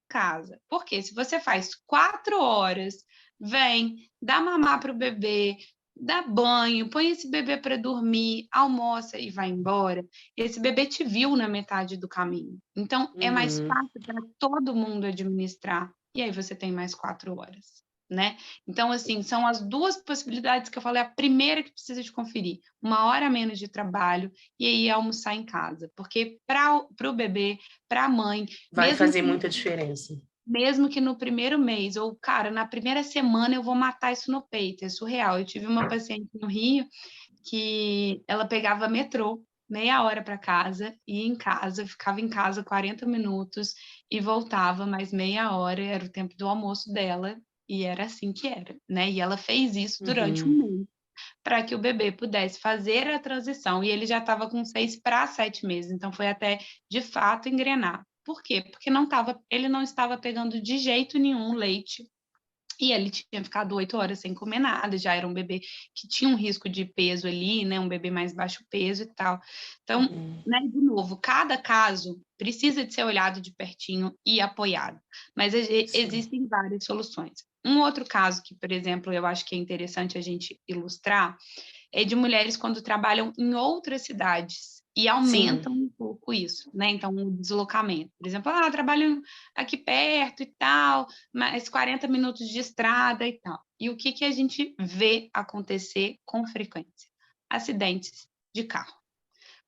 casa. Porque se você faz 4 horas, vem, dá mamar para o bebê, dá banho, põe esse bebê para dormir, almoça e vai embora, esse bebê te viu na metade do caminho. Então, é mais fácil para todo mundo administrar. E aí você tem mais 4 horas. Né? Então, assim, são as duas possibilidades que eu falei. A primeira que precisa de conferir, 1 hora a menos de trabalho e aí almoçar em casa. Porque para o bebê, para a mãe, Vai fazer muita diferença. mesmo que no primeiro mês, ou, cara, na primeira semana eu vou matar isso no peito, é surreal. Eu tive uma paciente no Rio que ela pegava metrô, meia hora para casa, ia em casa, ficava em casa 40 minutos e voltava mais meia hora, era o tempo do almoço dela, e era assim que era, né? E ela fez isso durante um mês, para que o bebê pudesse fazer a transição, e ele já estava com 6 para 7 meses, então foi até, de fato, engrenar. Por quê? Porque ele não estava pegando de jeito nenhum leite, e ele tinha ficado 8 horas sem comer nada, já era um bebê que tinha um risco de peso ali, né? Um bebê mais baixo peso e tal. Então, né, de novo, cada caso precisa de ser olhado de pertinho e apoiado, mas existem várias soluções. Um outro caso que, por exemplo, eu acho que é interessante a gente ilustrar é de mulheres quando trabalham em outras cidades e aumentam um pouco isso, né? Então, o deslocamento. Por exemplo, trabalho aqui perto e tal, mais 40 minutos de estrada e tal. E o que a gente vê acontecer com frequência? Acidentes de carro.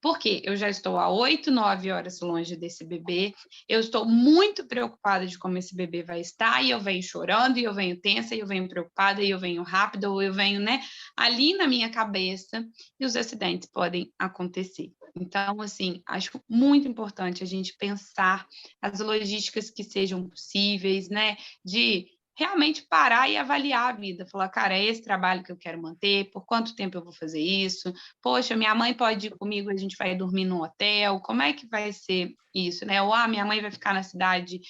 Porque eu já estou há 8, 9 horas longe desse bebê, eu estou muito preocupada de como esse bebê vai estar, e eu venho chorando, e eu venho tensa, e eu venho preocupada, e eu venho rápida, ou eu venho, né, ali na minha cabeça, e os acidentes podem acontecer. Então, assim, acho muito importante a gente pensar as logísticas que sejam possíveis, né, de realmente parar e avaliar a vida, falar, cara, é esse trabalho que eu quero manter, por quanto tempo eu vou fazer isso? Poxa, minha mãe pode ir comigo, a gente vai dormir no hotel, como é que vai ser isso, né? Ou, minha mãe vai ficar na cidade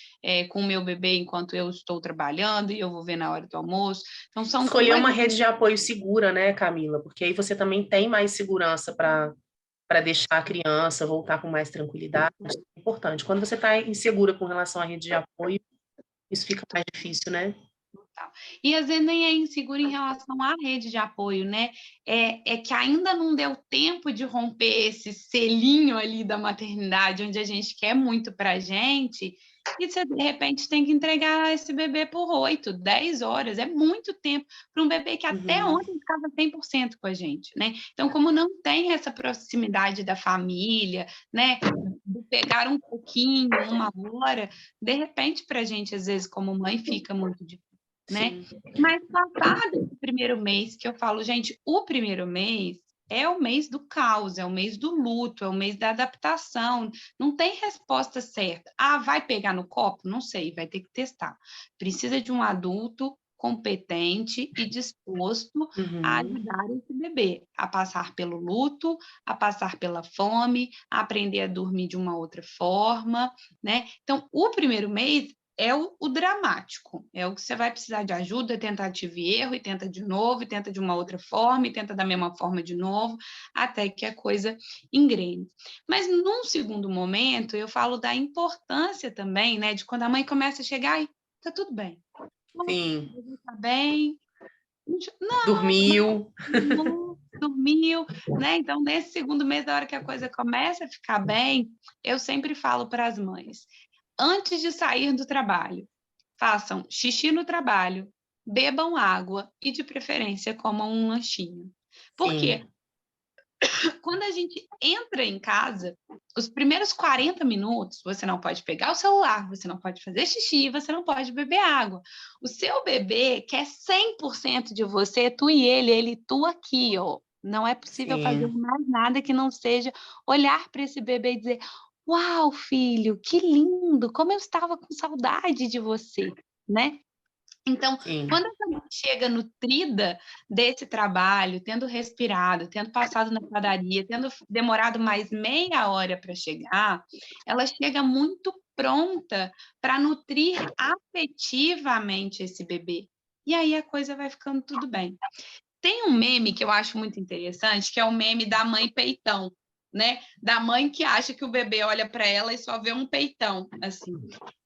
com o meu bebê enquanto eu estou trabalhando e eu vou ver na hora do almoço. Então, são Escolher uma coisas... rede de apoio segura, né, Camila? Porque aí você também tem mais segurança para deixar a criança voltar com mais tranquilidade. É importante. Quando você está insegura com relação à rede de apoio, isso fica mais difícil, né? E às vezes nem é inseguro em relação à rede de apoio, né? É que ainda não deu tempo de romper esse selinho ali da maternidade, onde a gente quer muito para a gente, e você, de repente, tem que entregar esse bebê por 8, 10 horas. É muito tempo para um bebê que até ontem ficava 100% com a gente, né? Então, como não tem essa proximidade da família, né? De pegar um pouquinho, 1 hora, de repente, para a gente, às vezes, como mãe, fica muito difícil. Né? Mas passado o primeiro mês, que eu falo, gente, o primeiro mês é o mês do caos, é o mês do luto, é o mês da adaptação, não tem resposta certa. Vai pegar no copo? Não sei, vai ter que testar. Precisa de um adulto competente e disposto a ajudar esse bebê a passar pelo luto, a passar pela fome, a aprender a dormir de uma outra forma, né? Então, o primeiro mês é o dramático, é o que você vai precisar de ajuda, tentativa e erro, e tenta de novo, e tenta de uma outra forma, e tenta da mesma forma de novo, até que a coisa engrene. Mas num segundo momento, eu falo da importância também, né, de quando a mãe começa a chegar e tá tudo bem. Sim. Tá bem. Não, Dormiu. dormiu, né? Então, nesse segundo mês, da hora que a coisa começa a ficar bem, eu sempre falo para as mães, antes de sair do trabalho, façam xixi no trabalho, bebam água e, de preferência, comam um lanchinho. Por quê? Quando a gente entra em casa, os primeiros 40 minutos, você não pode pegar o celular, você não pode fazer xixi, você não pode beber água. O seu bebê quer 100% de você, tu e ele tu aqui, ó. Não é possível fazer Sim, mais nada que não seja olhar para esse bebê e dizer: Uau, filho, que lindo! Como eu estava com saudade de você, né? Então, sim. quando essa mãe chega nutrida desse trabalho, tendo respirado, tendo passado na padaria, tendo demorado mais meia hora para chegar, ela chega muito pronta para nutrir afetivamente esse bebê. E aí a coisa vai ficando tudo bem. Tem um meme que eu acho muito interessante, que é o meme da mãe peitão, né? Da mãe que acha que o bebê olha para ela e só vê um peitão, assim.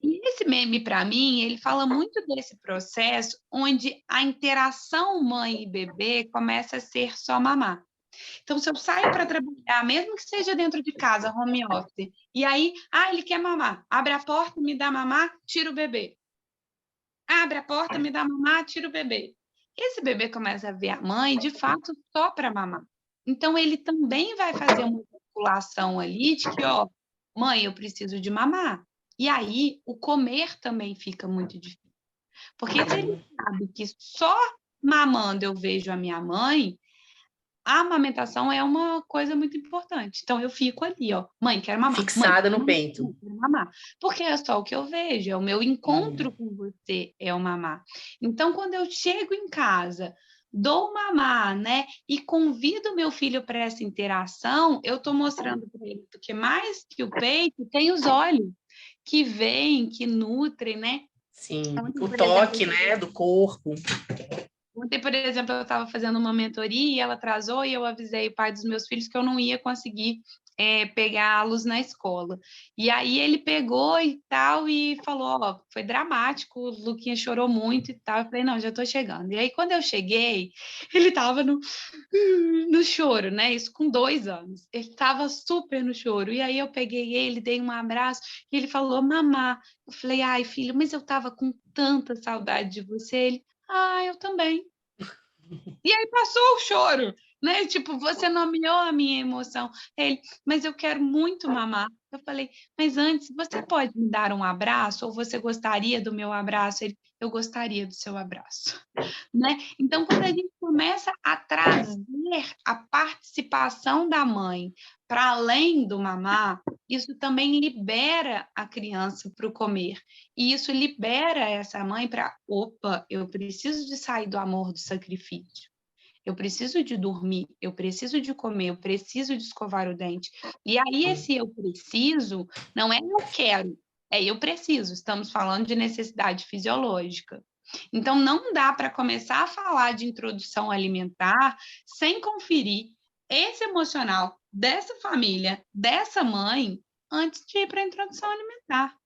E esse meme, para mim, ele fala muito desse processo onde a interação mãe e bebê começa a ser só mamar. Então, se eu saio para trabalhar, mesmo que seja dentro de casa, home office, e aí, ele quer mamar, abre a porta, me dá mamar, tira o bebê. Abre a porta, me dá mamar, tira o bebê. Esse bebê começa a ver a mãe, de fato, só para mamar. Então, ele também vai fazer uma calculação ali de que, ó, mãe, eu preciso de mamar. E aí, o comer também fica muito difícil. Porque se ele sabe que só mamando eu vejo a minha mãe, a amamentação é uma coisa muito importante. Então, eu fico ali, ó, mãe, quero mamar. Mãe, Fixada no peito. quero mamar. Porque é só o que eu vejo, é o meu encontro Sim. com você, é o mamar. Então, quando eu chego em casa, dou mamar, né, e convido meu filho para essa interação, eu estou mostrando para ele que mais que o peito, tem os olhos, que veem, que nutrem, né? Sim. Ontem, O por exemplo, toque, né, do corpo. Ontem, por exemplo, eu estava fazendo uma mentoria e ela atrasou e eu avisei o pai dos meus filhos que eu não ia conseguir pegá-los na escola. E aí ele pegou e tal e falou, ó, foi dramático, o Luquinha chorou muito e tal. Eu falei, não, já estou chegando. E aí quando eu cheguei, ele estava no choro, né? Isso com 2 anos. Ele estava super no choro. E aí eu peguei ele, dei um abraço e ele falou, mamá. Eu falei, ai, filho, mas eu estava com tanta saudade de você. Ele, eu também. E aí passou o choro, né? Tipo, você nomeou a minha emoção. Ele, mas eu quero muito mamar. Eu falei, mas antes, você pode me dar um abraço? Ou você gostaria do meu abraço? Ele, eu gostaria do seu abraço, né? Então, quando a gente começa a trazer a participação da mãe para além do mamar, isso também libera a criança para o comer. E isso libera essa mãe para, opa, eu preciso de sair do amor do sacrifício. Eu preciso de dormir, eu preciso de comer, eu preciso de escovar o dente. E aí, esse eu preciso não é eu quero, é eu preciso. Estamos falando de necessidade fisiológica. Então, não dá para começar a falar de introdução alimentar sem conferir esse emocional dessa família, dessa mãe, antes de ir para a introdução alimentar.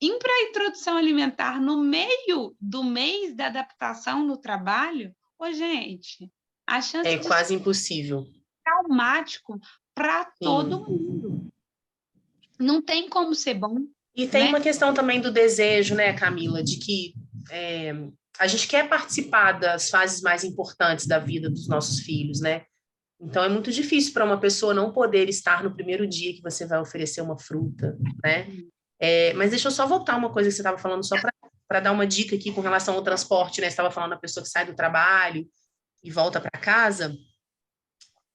Ir para a introdução alimentar no meio do mês da adaptação no trabalho, gente, a chance É disso quase impossível. é traumático para todo mundo. Sim. Não tem como ser bom, E tem né? uma questão também do desejo, né, Camila, de que a gente quer participar das fases mais importantes da vida dos nossos filhos, né? Então é muito difícil para uma pessoa não poder estar no primeiro dia que você vai oferecer uma fruta, né? Mas deixa eu só voltar uma coisa que você estava falando, só para dar uma dica aqui com relação ao transporte, né? Você estava falando da pessoa que sai do trabalho e volta para casa.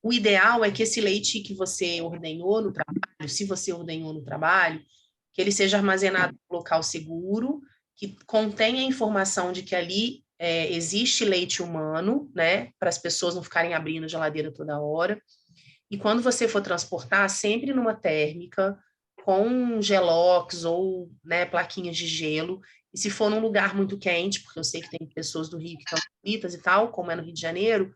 O ideal é que esse leite que você ordenhou no trabalho, se você ordenhou no trabalho, que ele seja armazenado em um local seguro, que contenha a informação de que ali existe leite humano, né? Para as pessoas não ficarem abrindo a geladeira toda hora. E quando você for transportar, sempre numa térmica, com gelox ou, né, plaquinhas de gelo. E se for num lugar muito quente, porque eu sei que tem pessoas do Rio que estão fritas e tal, como é no Rio de Janeiro,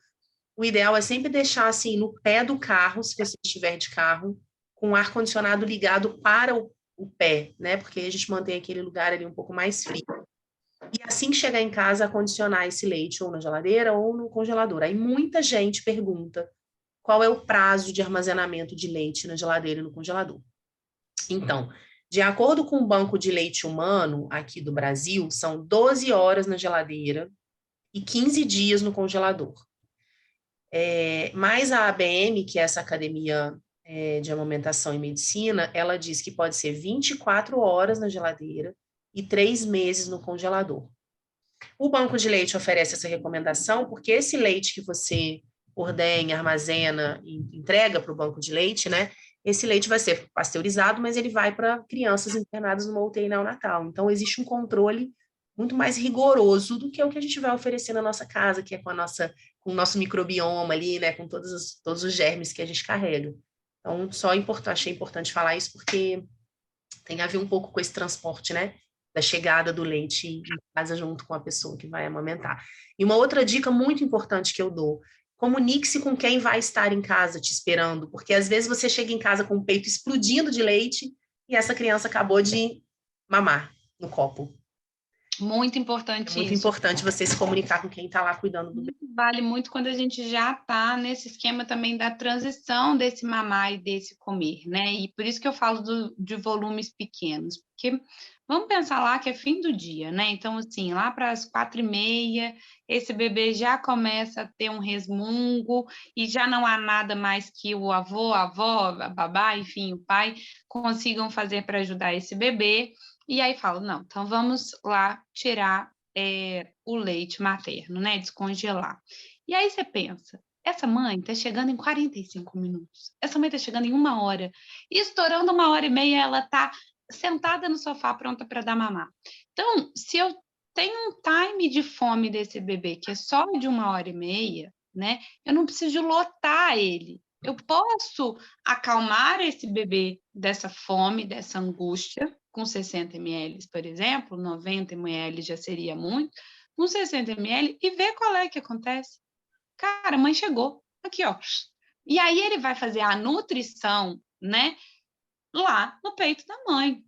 o ideal é sempre deixar assim no pé do carro, se você estiver de carro, com o ar-condicionado ligado para o pé, né? Porque a gente mantém aquele lugar ali um pouco mais frio. E assim que chegar em casa, acondicionar esse leite ou na geladeira ou no congelador. Aí muita gente pergunta qual é o prazo de armazenamento de leite na geladeira e no congelador. Então, de acordo com o Banco de Leite Humano aqui do Brasil, são 12 horas na geladeira e 15 dias no congelador. Mas a ABM, que é essa academia de amamentação e medicina, ela diz que pode ser 24 horas na geladeira e 3 meses no congelador. O banco de leite oferece essa recomendação porque esse leite que você ordenha, armazena e entrega para o banco de leite, né? Esse leite vai ser pasteurizado, mas ele vai para crianças internadas numa UTI neonatal. Então, existe um controle muito mais rigoroso do que o que a gente vai oferecer na nossa casa, que é com o nosso microbioma ali, né? Com todos os germes que a gente carrega. Então, achei importante falar isso porque tem a ver um pouco com esse transporte, né? Da chegada do leite em casa junto com a pessoa que vai amamentar. E uma outra dica muito importante que eu dou: comunique-se com quem vai estar em casa te esperando, porque às vezes você chega em casa com o peito explodindo de leite e essa criança acabou de mamar no copo. Muito É importante muito isso. importante você se comunicar com quem está lá cuidando do bebê. Vale muito quando a gente já está nesse esquema também da transição desse mamar e desse comer, né? E por isso que eu falo de volumes pequenos, porque vamos pensar lá que é fim do dia, né? Então, assim, lá para as 4h30, esse bebê já começa a ter um resmungo e já não há nada mais que o avô, a avó, a babá, enfim, o pai, consigam fazer para ajudar esse bebê. E aí falo, não, então vamos lá tirar o leite materno, né? Descongelar. E aí você pensa, essa mãe está chegando em 45 minutos, essa mãe está chegando em 1 hora, e estourando 1h30, ela está sentada no sofá pronta para dar mamar. Então, se eu tenho um time de fome desse bebê que é só de 1h30, né? Eu não preciso lotar ele. Eu posso acalmar esse bebê dessa fome, dessa angústia, com 60 ml, por exemplo, 90 ml já seria muito, com 60 ml e ver qual é que acontece. Cara, a mãe chegou, aqui, ó. E aí ele vai fazer a nutrição, né, lá no peito da mãe.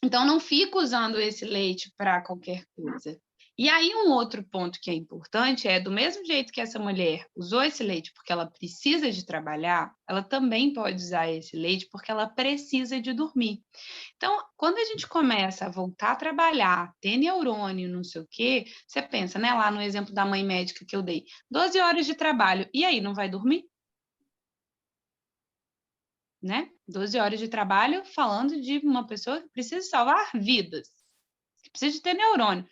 Então, não fica usando esse leite para qualquer coisa. E aí, um outro ponto que é importante é, do mesmo jeito que essa mulher usou esse leite porque ela precisa de trabalhar, ela também pode usar esse leite porque ela precisa de dormir. Então, quando a gente começa a voltar a trabalhar, ter neurônio, não sei o quê, você pensa, né, lá no exemplo da mãe médica que eu dei, 12 horas de trabalho, e aí, não vai dormir? Né? 12 horas de trabalho falando de uma pessoa que precisa salvar vidas, que precisa de ter neurônio.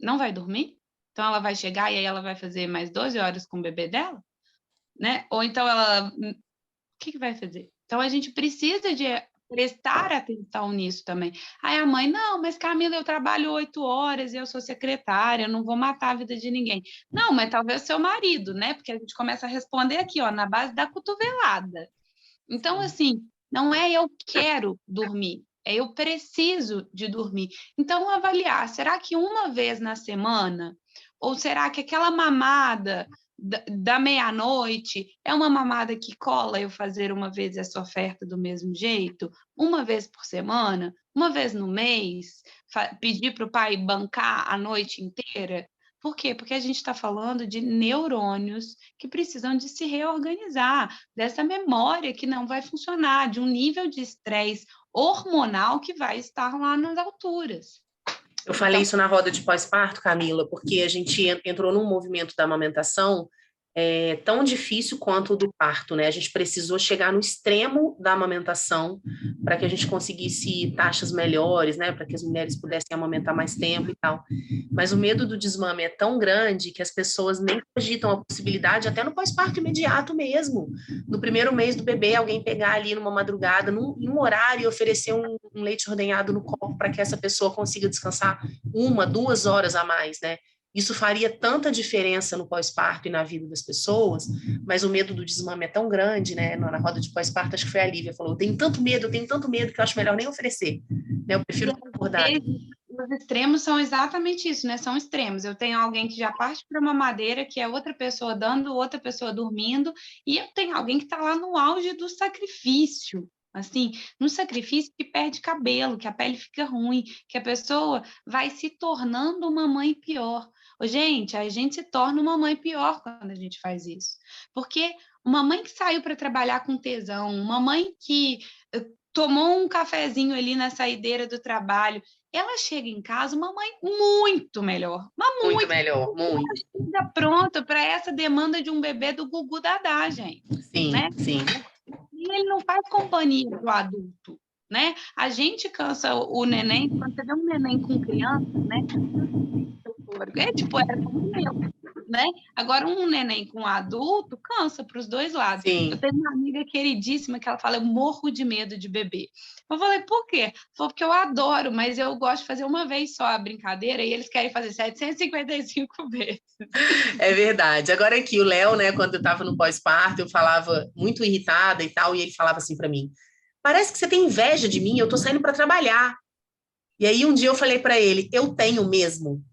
Não vai dormir? Então ela vai chegar e aí ela vai fazer mais 12 horas com o bebê dela? Né? Ou então ela... O que vai fazer? Então a gente precisa de prestar atenção nisso também. Aí a mãe, não, mas Camila, eu trabalho 8 horas e eu sou secretária, eu não vou matar a vida de ninguém. Não, mas talvez seu marido, né? Porque a gente começa a responder aqui, ó, na base da cotovelada. Então, assim, não é eu quero dormir, é eu preciso de dormir. Então, avaliar, será que uma vez na semana, ou será que aquela mamada da meia-noite é uma mamada que cola eu fazer uma vez essa oferta do mesmo jeito? Uma vez por semana? Uma vez no mês? Pedir para o pai bancar a noite inteira? Por quê? Porque a gente está falando de neurônios que precisam de se reorganizar, dessa memória que não vai funcionar, de um nível de estresse hormonal que vai estar lá nas alturas. Eu falei isso na roda de pós-parto, Camila, porque a gente entrou num movimento da amamentação tão difícil quanto o do parto, né? A gente precisou chegar no extremo da amamentação para que a gente conseguisse taxas melhores, né? Para que as mulheres pudessem amamentar mais tempo e tal. Mas o medo do desmame é tão grande que as pessoas nem cogitam a possibilidade, até no pós-parto imediato mesmo, no primeiro mês do bebê, alguém pegar ali numa madrugada, em um horário, e oferecer um leite ordenhado no copo para que essa pessoa consiga descansar 1, 2 horas a mais, né? Isso faria tanta diferença no pós-parto e na vida das pessoas, mas o medo do desmame é tão grande, né? Na roda de pós-parto, acho que foi a Lívia, falou, eu tenho tanto medo que eu acho melhor nem oferecer, né? Eu prefiro acordar. Os extremos são exatamente isso, né? São extremos. Eu tenho alguém que já parte para uma madeira, que é outra pessoa dando, outra pessoa dormindo, e eu tenho alguém que está lá no auge do sacrifício, assim, no sacrifício que perde cabelo, que a pele fica ruim, que a pessoa vai se tornando uma mãe pior. Gente, a gente se torna uma mãe pior quando a gente faz isso. Porque uma mãe que saiu para trabalhar com tesão, uma mãe que tomou um cafezinho ali na saideira do trabalho, ela chega em casa uma mãe muito melhor, mas Muito melhor, muito. chega pronta para essa demanda de um bebê do Gugu Dadá, gente. Sim, né? sim. E ele não faz companhia do adulto, né? A gente cansa o neném, quando você vê um neném com criança, né? Era como o meu, né? Agora, um neném com adulto cansa para os dois lados. Sim. Eu tenho uma amiga queridíssima que ela fala, eu morro de medo de bebê. Eu falei, por quê? Falou, porque eu adoro, mas eu gosto de fazer uma vez só a brincadeira e eles querem fazer 755 vezes. É verdade. Agora aqui, o Léo, né, quando eu estava no pós-parto, eu falava muito irritada e tal, e ele falava assim para mim, parece que você tem inveja de mim, eu tô saindo para trabalhar. E aí um dia eu falei para ele, eu tenho mesmo,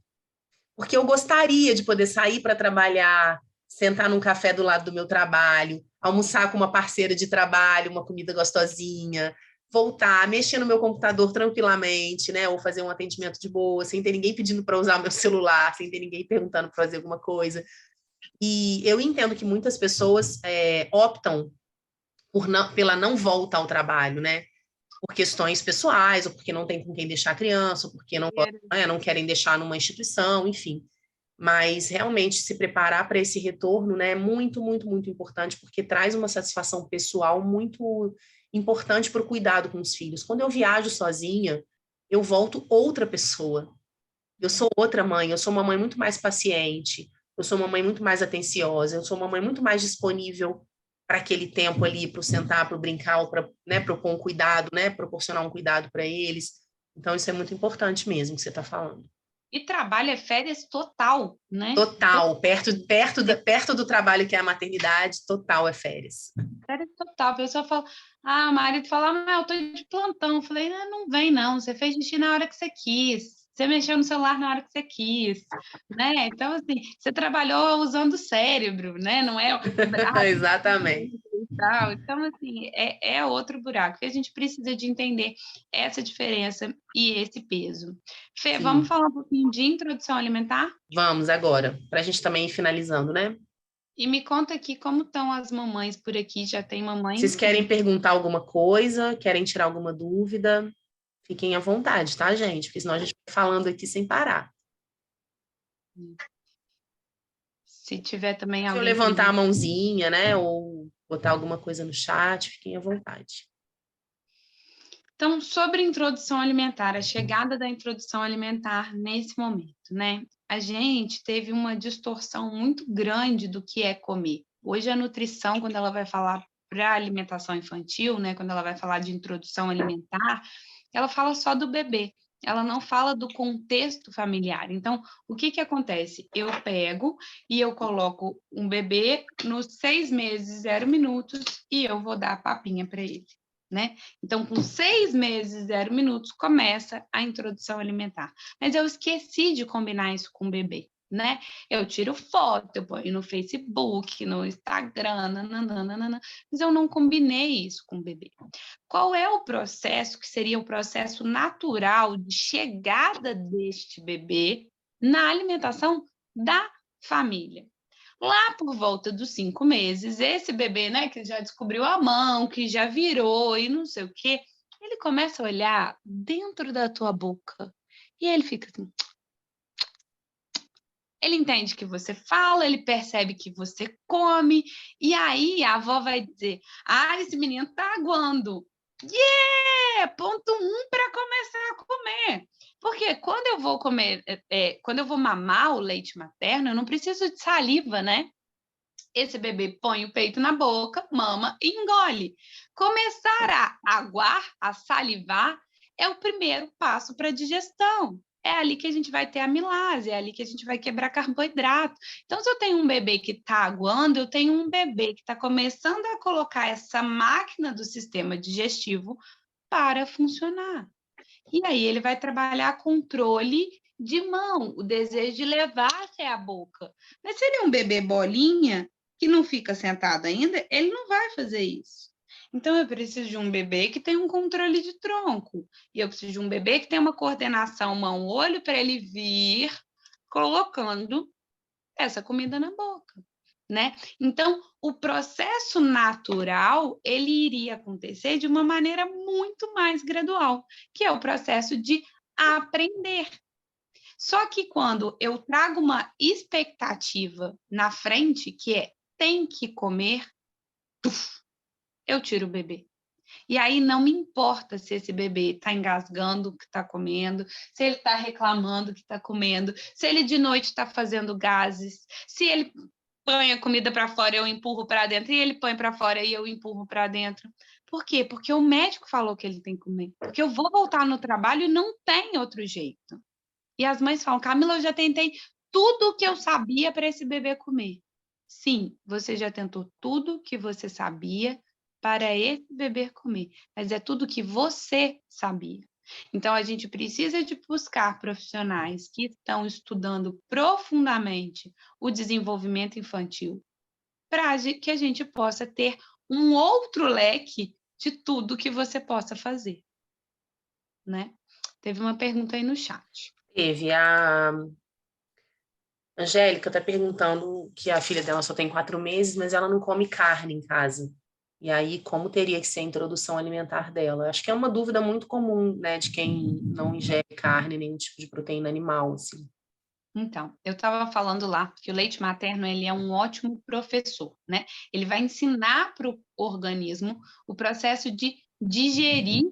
porque eu gostaria de poder sair para trabalhar, sentar num café do lado do meu trabalho, almoçar com uma parceira de trabalho, uma comida gostosinha, voltar, mexer no meu computador tranquilamente, né? Ou fazer um atendimento de boa, sem ter ninguém pedindo para usar o meu celular, sem ter ninguém perguntando para fazer alguma coisa. E eu entendo que muitas pessoas optam pela não volta ao trabalho, né? Por questões pessoais, ou porque não tem com quem deixar a criança, ou porque não querem deixar numa instituição, enfim. Mas realmente se preparar para esse retorno, né, é muito, muito, muito importante, porque traz uma satisfação pessoal muito importante para o cuidado com os filhos. Quando eu viajo sozinha, eu volto outra pessoa. Eu sou outra mãe, eu sou uma mãe muito mais paciente, eu sou uma mãe muito mais atenciosa, eu sou uma mãe muito mais disponível para aquele tempo ali, para o sentar, para o brincar, para, né, propor um cuidado, né, proporcionar um cuidado para eles. Então, isso é muito importante mesmo que você está falando. E trabalho é férias total, né? Total, perto do trabalho que é a maternidade, total é férias. Férias total. A pessoa fala, o marido fala, eu tô de plantão. Eu falei, não vem não, você fez xixi na hora que você quis, você mexeu no celular na hora que você quis, né? Então, assim, você trabalhou usando o cérebro, né? Não é... Exatamente. Então, assim, é outro buraco. E a gente precisa de entender essa diferença e esse peso. Fê, Sim. Vamos falar um pouquinho de introdução alimentar? Vamos agora, para a gente também ir finalizando, né? E me conta aqui como estão as mamães por aqui. Já tem mamãe? Vocês querem perguntar alguma coisa? Querem tirar alguma dúvida? Fiquem à vontade, tá, gente? Porque senão a gente vai falando aqui sem parar. Se tiver também Se eu alguém... levantar a mãozinha, né? Ou botar alguma coisa no chat, fiquem à vontade. Então, sobre introdução alimentar, a chegada da introdução alimentar nesse momento, né? A gente teve uma distorção muito grande do que é comer. Hoje a nutrição, quando ela vai falar para a alimentação infantil, né? Quando ela vai falar de introdução alimentar, ela fala só do bebê. Ela não fala do contexto familiar. Então, o que acontece? Eu pego e eu coloco um bebê nos 6 meses, 0 minutos, e eu vou dar a papinha para ele. Né? Então, com 6 meses, 0 minutos, começa a introdução alimentar. Mas eu esqueci de combinar isso com o bebê, né? Eu tiro foto, eu ponho no Facebook, no Instagram, nananana, mas eu não combinei isso com o bebê. Qual é o processo que seria o processo natural de chegada deste bebê na alimentação da família? Lá por volta dos 5 meses, esse bebê, né, que já descobriu a mão, que já virou e não sei o quê, ele começa a olhar dentro da tua boca e ele fica assim. Ele entende que você fala, ele percebe que você come, e aí a avó vai dizer: esse menino tá aguando. Yeah! Ponto 1 para começar a comer. Porque quando eu vou comer, quando eu vou mamar o leite materno, eu não preciso de saliva, né? Esse bebê põe o peito na boca, mama e engole. Começar a aguar, a salivar, é o primeiro passo para a digestão. É ali que a gente vai ter amilase, é ali que a gente vai quebrar carboidrato. Então, se eu tenho um bebê que está aguando, eu tenho um bebê que está começando a colocar essa máquina do sistema digestivo para funcionar. E aí ele vai trabalhar controle de mão, o desejo de levar até a boca. Mas se ele é um bebê bolinha, que não fica sentado ainda, ele não vai fazer isso. Então, eu preciso de um bebê que tem um controle de tronco. E eu preciso de um bebê que tem uma coordenação mão-olho para ele vir colocando essa comida na boca. né? Então, o processo natural, ele iria acontecer de uma maneira muito mais gradual, que é o processo de aprender. Só que quando eu trago uma expectativa na frente, que é tem que comer, eu tiro o bebê. E aí não me importa se esse bebê está engasgando o que está comendo, se ele está reclamando o que está comendo, se ele de noite está fazendo gases, se ele põe a comida para fora, eu empurro para dentro, e ele põe para fora e eu empurro para dentro. Por quê? Porque o médico falou que ele tem que comer. Porque eu vou voltar no trabalho e não tem outro jeito. E as mães falam, Camila, eu já tentei tudo o que eu sabia para esse bebê comer. Sim, você já tentou tudo que você sabia para esse bebê comer, mas é tudo que você sabia. Então, a gente precisa de buscar profissionais que estão estudando profundamente o desenvolvimento infantil para que a gente possa ter um outro leque de tudo que você possa fazer, né? Teve uma pergunta aí no chat. Teve a Angélica está perguntando que a filha dela só tem 4 meses, mas ela não come carne em casa. E aí, como teria que ser a introdução alimentar dela? Acho que é uma dúvida muito comum, né, de quem não ingere carne, nenhum tipo de proteína animal, assim. Então, eu estava falando lá que o leite materno ele é um ótimo professor, né? Ele vai ensinar para o organismo o processo de digerir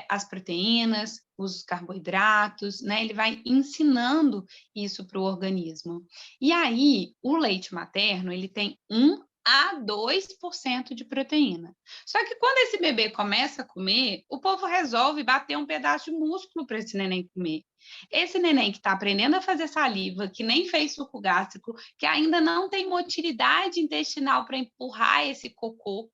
as proteínas, os carboidratos, né? Ele vai ensinando isso para o organismo. E aí, o leite materno, ele tem 1 a 2% de proteína. Só que quando esse bebê começa a comer, o povo resolve bater um pedaço de músculo para esse neném comer. Esse neném que está aprendendo a fazer saliva, que nem fez suco gástrico, que ainda não tem motilidade intestinal para empurrar esse cocô,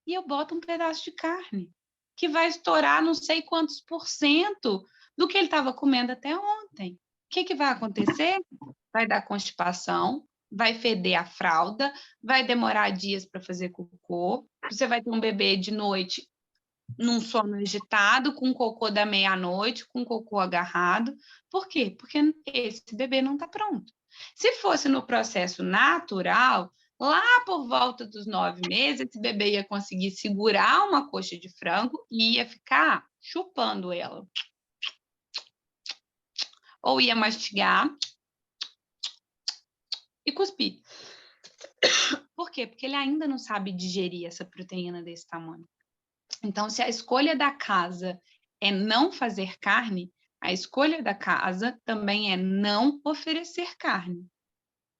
e eu boto um pedaço de carne, que vai estourar não sei quantos por cento do que ele estava comendo até ontem. O que vai acontecer? Vai dar constipação, vai feder a fralda, vai demorar dias para fazer cocô, você vai ter um bebê de noite num sono agitado, com cocô da meia-noite, com cocô agarrado. Por quê? Porque esse bebê não está pronto. Se fosse no processo natural, lá por volta dos 9 meses, esse bebê ia conseguir segurar uma coxa de frango e ia ficar chupando ela. Ou ia mastigar e cuspir. Por quê? Porque ele ainda não sabe digerir essa proteína desse tamanho. Então, se a escolha da casa é não fazer carne, a escolha da casa também é não oferecer carne.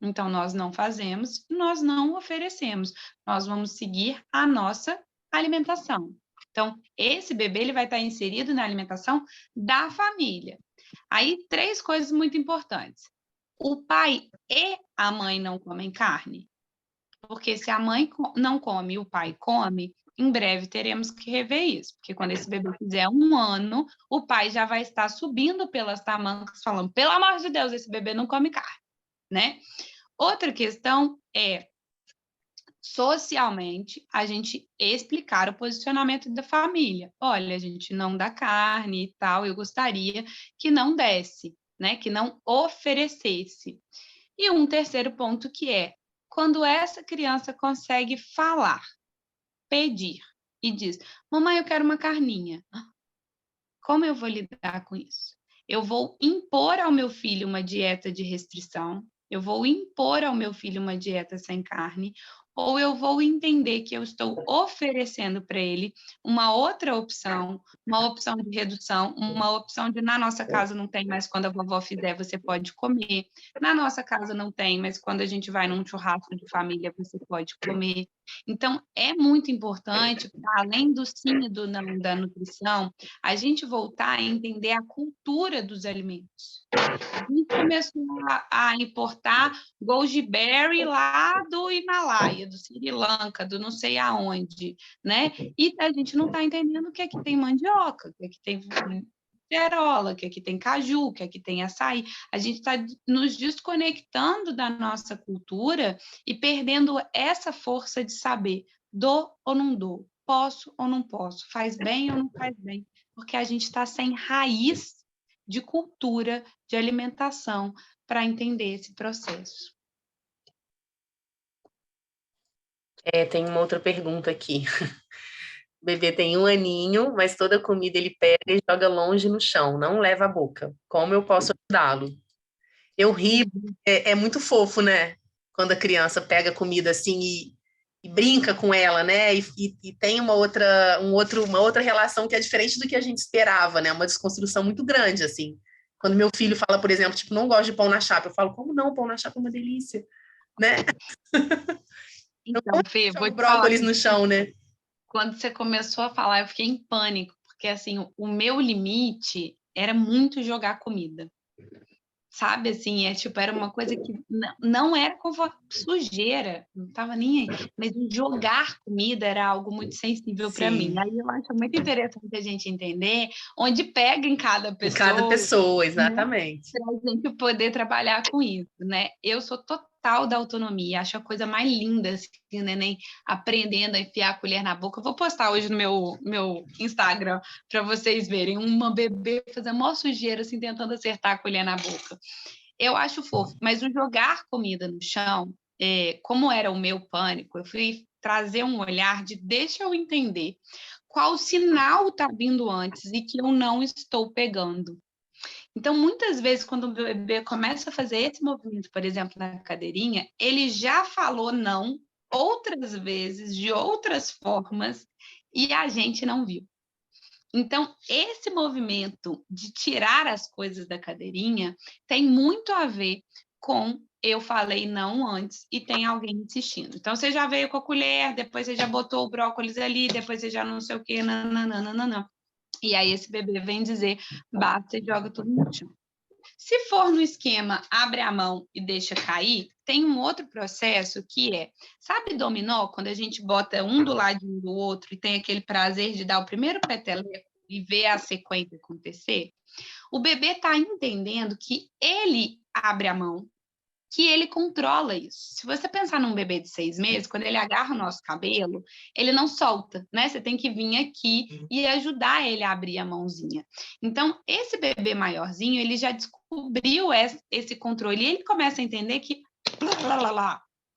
Então, nós não fazemos, nós não oferecemos. Nós vamos seguir a nossa alimentação. Então, esse bebê ele vai estar inserido na alimentação da família. Aí, 3 coisas muito importantes. O pai e a mãe não comem carne? Porque se a mãe não come e o pai come, em breve teremos que rever isso, porque quando esse bebê fizer 1 ano, o pai já vai estar subindo pelas tamancas falando, pelo amor de Deus, esse bebê não come carne, né? Outra questão é, socialmente, a gente explicar o posicionamento da família. Olha, a gente não dá carne e tal, eu gostaria que não desse, né? Que não oferecesse. E um terceiro ponto que é, quando essa criança consegue falar, pedir e diz, mamãe, eu quero uma carninha. Como eu vou lidar com isso? Eu vou impor ao meu filho uma dieta de restrição, eu vou impor ao meu filho uma dieta sem carne, ou eu vou entender que eu estou oferecendo para ele uma outra opção, uma opção de redução, uma opção de na nossa casa não tem, mas quando a vovó fizer você pode comer, na nossa casa não tem, mas quando a gente vai num churrasco de família você pode comer. Então, é muito importante, além do sim e do não da nutrição, a gente voltar a entender a cultura dos alimentos. A gente começou a importar goji berry lá do Himalaia, do Sri Lanka, do não sei aonde, né? E a gente não está entendendo o que é que tem mandioca, o que é que tem cerola, o que é que tem caju, o que é que tem açaí. A gente está nos desconectando da nossa cultura e perdendo essa força de saber dou ou não dou, posso ou não posso, faz bem ou não faz bem, porque a gente está sem raiz de cultura, de alimentação, para entender esse processo. Tem uma outra pergunta aqui. O bebê tem 1 aninho, mas toda comida ele pega e joga longe no chão, não leva à boca. Como eu posso ajudá-lo? Eu rio, é muito fofo, né? Quando a criança pega comida assim e brinca com ela, né? E tem uma outra relação que é diferente do que a gente esperava, né? Uma desconstrução muito grande, assim. Quando meu filho fala, por exemplo, tipo, não gosto de pão na chapa, eu falo, como não? Pão na chapa é uma delícia, né? Então, Fê, vou Joga te falar, brócolis no chão, né? quando você começou a falar, eu fiquei em pânico, porque assim, o meu limite era muito jogar comida. Sabe, assim, tipo, era uma coisa que não era sujeira, não estava nem aí, mas jogar comida era algo muito sensível para mim. Sim, Aí eu acho muito interessante a gente entender onde pega em cada em cada pessoa, pessoa, né? exatamente. Para a gente poder trabalhar com isso, né? Eu sou total da autonomia, acho a coisa mais linda, assim, o neném aprendendo a enfiar a colher na boca. Eu vou postar hoje no meu Instagram para vocês verem uma bebê fazendo maior sujeira, assim, tentando acertar a colher na boca. Eu acho fofo, mas o jogar comida no chão, como era o meu pânico, eu fui trazer um olhar de deixa eu entender qual sinal está vindo antes e que eu não estou pegando. Então, muitas vezes, quando o bebê começa a fazer esse movimento, por exemplo, na cadeirinha, ele já falou não outras vezes, de outras formas, e a gente não viu. Então, esse movimento de tirar as coisas da cadeirinha tem muito a ver com eu falei não antes e tem alguém insistindo. Então, você já veio com a colher, depois você já botou o brócolis ali, depois você já não sei o quê, nananana. E aí esse bebê vem dizer, basta e joga tudo no chão. Se for no esquema abre a mão e deixa cair, tem um outro processo que é, sabe dominó, quando a gente bota um do ladinho do outro e tem aquele prazer de dar o primeiro peteleco e ver a sequência acontecer? O bebê está entendendo que ele abre a mão, que ele controla isso. Se você pensar num bebê de 6 meses, quando ele agarra o nosso cabelo, ele não solta, né? Você tem que vir aqui e ajudar ele a abrir a mãozinha. Então, esse bebê maiorzinho, ele já descobriu esse controle e ele começa a entender que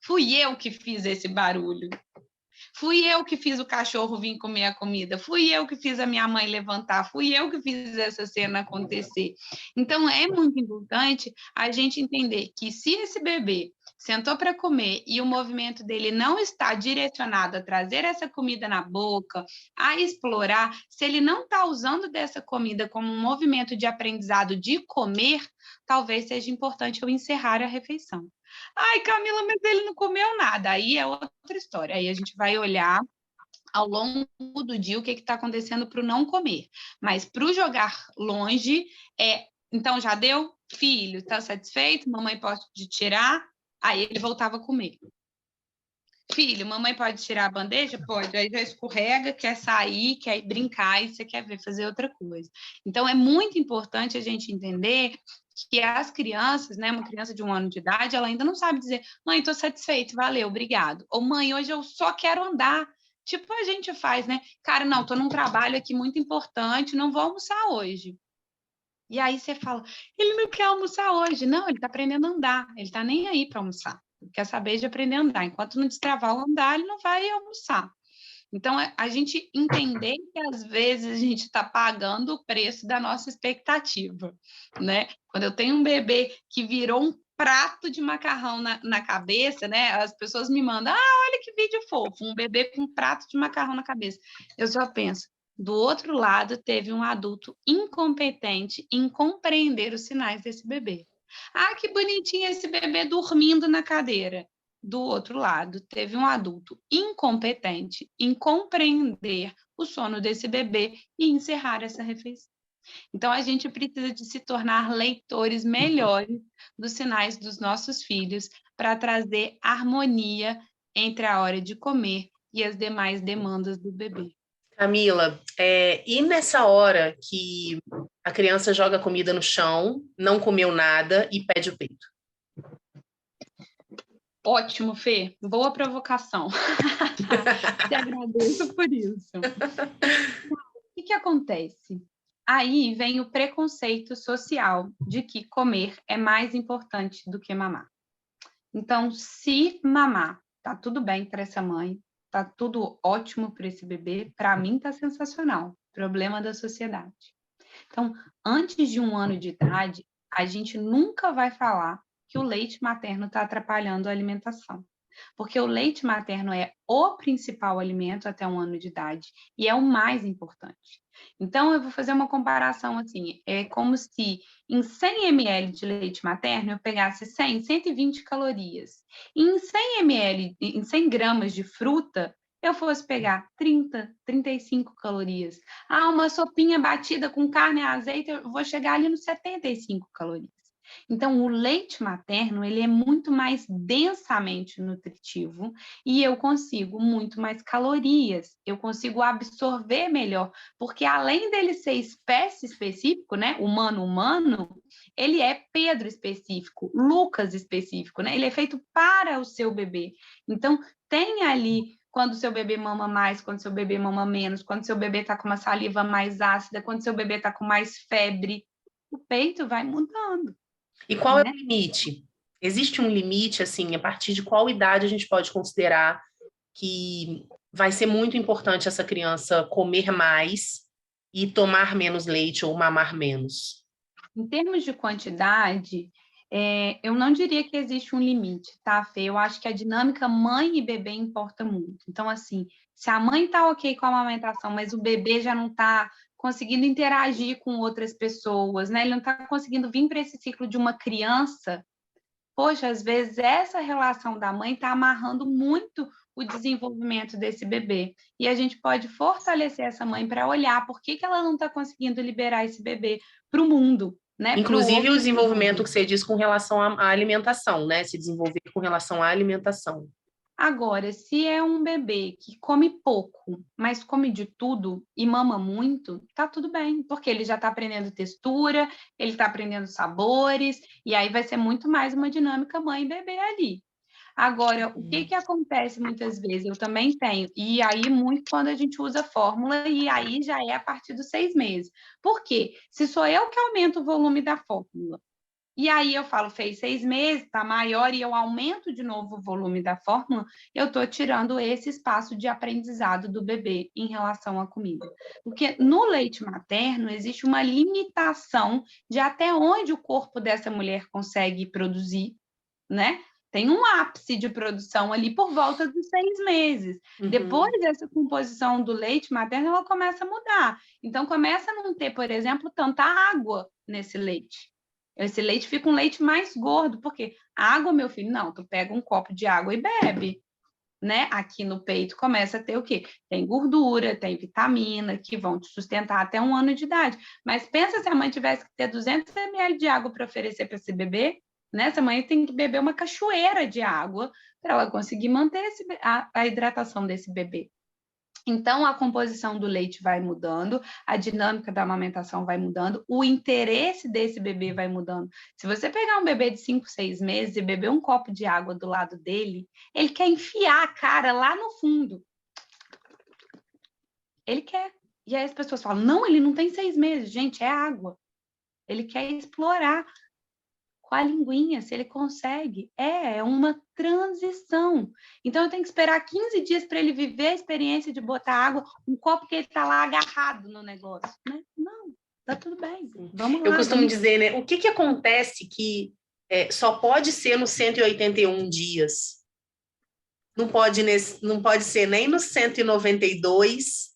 fui eu que fiz esse barulho. Fui eu que fiz o cachorro vir comer a comida, fui eu que fiz a minha mãe levantar, fui eu que fiz essa cena acontecer. Então, é muito importante a gente entender que se esse bebê sentou para comer e o movimento dele não está direcionado a trazer essa comida na boca, a explorar, se ele não está usando dessa comida como um movimento de aprendizado de comer, talvez seja importante eu encerrar a refeição. Ai, Camila, mas ele não comeu nada. Aí é outra história. Aí a gente vai olhar ao longo do dia o que está acontecendo para o não comer. Mas para o jogar longe, então já deu? Filho, está satisfeito? Mamãe pode tirar? Aí ele voltava a comer. Filho, mamãe pode tirar a bandeja? Pode. Aí já escorrega, quer sair, quer brincar e você quer ver fazer outra coisa. Então, é muito importante a gente entender que as crianças, né, uma criança de 1 ano de idade, ela ainda não sabe dizer, mãe, estou satisfeito, valeu, obrigado. Ou mãe, hoje eu só quero andar. Tipo a gente faz, né? Cara, não, estou num trabalho aqui muito importante, não vou almoçar hoje. E aí você fala, ele não quer almoçar hoje. Não, ele está aprendendo a andar, ele está nem aí para almoçar. Ele quer saber de aprender a andar. Enquanto não destravar o andar, ele não vai almoçar. Então, a gente entender que às vezes a gente está pagando o preço da nossa expectativa, né? Quando eu tenho um bebê que virou um prato de macarrão na cabeça, né? As pessoas me mandam, olha que vídeo fofo, um bebê com um prato de macarrão na cabeça. Eu só penso, do outro lado teve um adulto incompetente em compreender os sinais desse bebê. Ah, que bonitinho esse bebê dormindo na cadeira. Do outro lado, teve um adulto incompetente em compreender o sono desse bebê e encerrar essa refeição. Então, a gente precisa de se tornar leitores melhores dos sinais dos nossos filhos para trazer harmonia entre a hora de comer e as demais demandas do bebê. Camila, e nessa hora que a criança joga comida no chão, não comeu nada e pede o peito? Ótimo, Fê. Boa provocação. Te agradeço por isso. O que acontece? Aí vem o preconceito social de que comer é mais importante do que mamar. Então, se mamar, tá tudo bem para essa mãe, tá tudo ótimo para esse bebê, para mim tá sensacional. Problema da sociedade. Então, antes de 1 ano de idade, a gente nunca vai falar que o leite materno está atrapalhando a alimentação. Porque o leite materno é o principal alimento até 1 ano de idade e é o mais importante. Então, eu vou fazer uma comparação assim, é como se em 100 ml de leite materno eu pegasse 120 calorias. E em 100 ml, em 100 gramas de fruta, eu fosse pegar 35 calorias. Ah, uma sopinha batida com carne e azeite, eu vou chegar ali nos 75 calorias. Então, o leite materno, ele é muito mais densamente nutritivo e eu consigo muito mais calorias, eu consigo absorver melhor, porque além dele ser espécie específico, né, humano, ele é Pedro específico, Lucas específico, né? Ele é feito para o seu bebê. Então, tem ali quando seu bebê mama mais, quando seu bebê mama menos, quando seu bebê está com uma saliva mais ácida, quando seu bebê está com mais febre, o peito vai mudando. E qual é o limite? Existe um limite, assim, a partir de qual idade a gente pode considerar que vai ser muito importante essa criança comer mais e tomar menos leite ou mamar menos? Em termos de quantidade, eu não diria que existe um limite, tá, Fê? Eu acho que a dinâmica mãe e bebê importa muito. Então, assim, se a mãe tá ok com a amamentação, mas o bebê já não tá conseguindo interagir com outras pessoas, né? Ele não tá conseguindo vir para esse ciclo de uma criança, poxa, às vezes essa relação da mãe está amarrando muito o desenvolvimento desse bebê. E a gente pode fortalecer essa mãe para olhar por que ela não está conseguindo liberar esse bebê para o mundo, né? Inclusive o desenvolvimento que você diz com relação à alimentação, né? Se desenvolver com relação à alimentação. Agora, se é um bebê que come pouco, mas come de tudo e mama muito, tá tudo bem, porque ele já está aprendendo textura, ele está aprendendo sabores, e aí vai ser muito mais uma dinâmica mãe e bebê ali. Agora, o que acontece muitas vezes? Eu também tenho, e aí muito quando a gente usa fórmula, e aí já é a partir dos 6 meses. Por quê? Se sou eu que aumento o volume da fórmula, e aí eu falo, fez 6 meses, está maior, e eu aumento de novo o volume da fórmula, eu estou tirando esse espaço de aprendizado do bebê em relação à comida. Porque no leite materno existe uma limitação de até onde o corpo dessa mulher consegue produzir, né? Tem um ápice de produção ali por volta dos 6 meses. Uhum. Depois dessa composição do leite materno, ela começa a mudar. Então, começa a não ter, por exemplo, tanta água nesse leite. Esse leite fica um leite mais gordo, porque água, meu filho, não, tu pega um copo de água e bebe, né? Aqui no peito começa a ter o quê? Tem gordura, tem vitamina, que vão te sustentar até 1 ano de idade. Mas pensa se a mãe tivesse que ter 200 ml de água para oferecer para esse bebê, né? Essa mãe tem que beber uma cachoeira de água para ela conseguir manter a hidratação desse bebê. Então, a composição do leite vai mudando, a dinâmica da amamentação vai mudando, o interesse desse bebê vai mudando. Se você pegar um bebê de 5, 6 meses e beber um copo de água do lado dele, ele quer enfiar a cara lá no fundo. Ele quer. E aí as pessoas falam, não, ele não tem 6 meses. Gente, é água. Ele quer explorar com a linguinha, se ele consegue. É uma transição. Então, eu tenho que esperar 15 dias para ele viver a experiência de botar água, um copo que ele está lá agarrado no negócio. Né? Não, tá tudo bem. Vamos lá. Eu costumo dizer, né? O que acontece que só pode ser nos 181 dias? Não pode ser nem nos 192,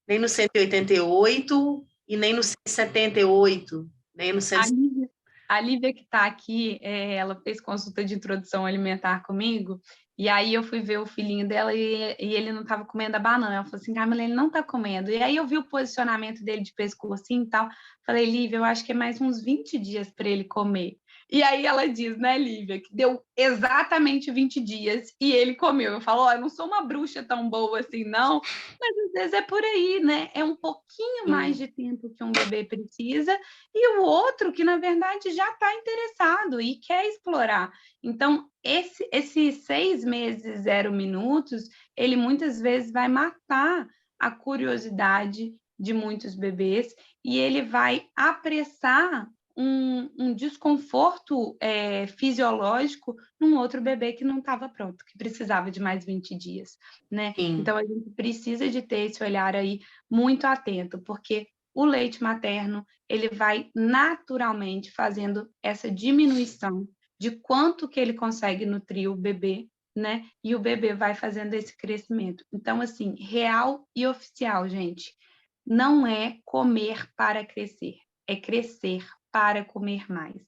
nem no 188 e nem no 178, nem no 100. A Lívia que está aqui, ela fez consulta de introdução alimentar comigo, e aí eu fui ver o filhinho dela e ele não estava comendo a banana. Ela falou assim, Camila, ele não está comendo. E aí eu vi o posicionamento dele de pescoço assim e tal. Falei, Lívia, eu acho que é mais uns 20 dias para ele comer. E aí ela diz, né, Lívia, que deu exatamente 20 dias e ele comeu. Eu falo, eu não sou uma bruxa tão boa assim, não, mas às vezes é por aí, né? É um pouquinho mais de tempo que um bebê precisa e o outro que, na verdade, já está interessado e quer explorar. Então, esses 6 meses, 0 minutos, ele muitas vezes vai matar a curiosidade de muitos bebês e ele vai apressar um desconforto fisiológico num outro bebê que não estava pronto, que precisava de mais 20 dias, né? Sim. Então, a gente precisa de ter esse olhar aí muito atento, porque o leite materno, ele vai naturalmente fazendo essa diminuição de quanto que ele consegue nutrir o bebê, né? E o bebê vai fazendo esse crescimento. Então, assim, real e oficial, gente, não é comer para crescer, é crescer para comer mais.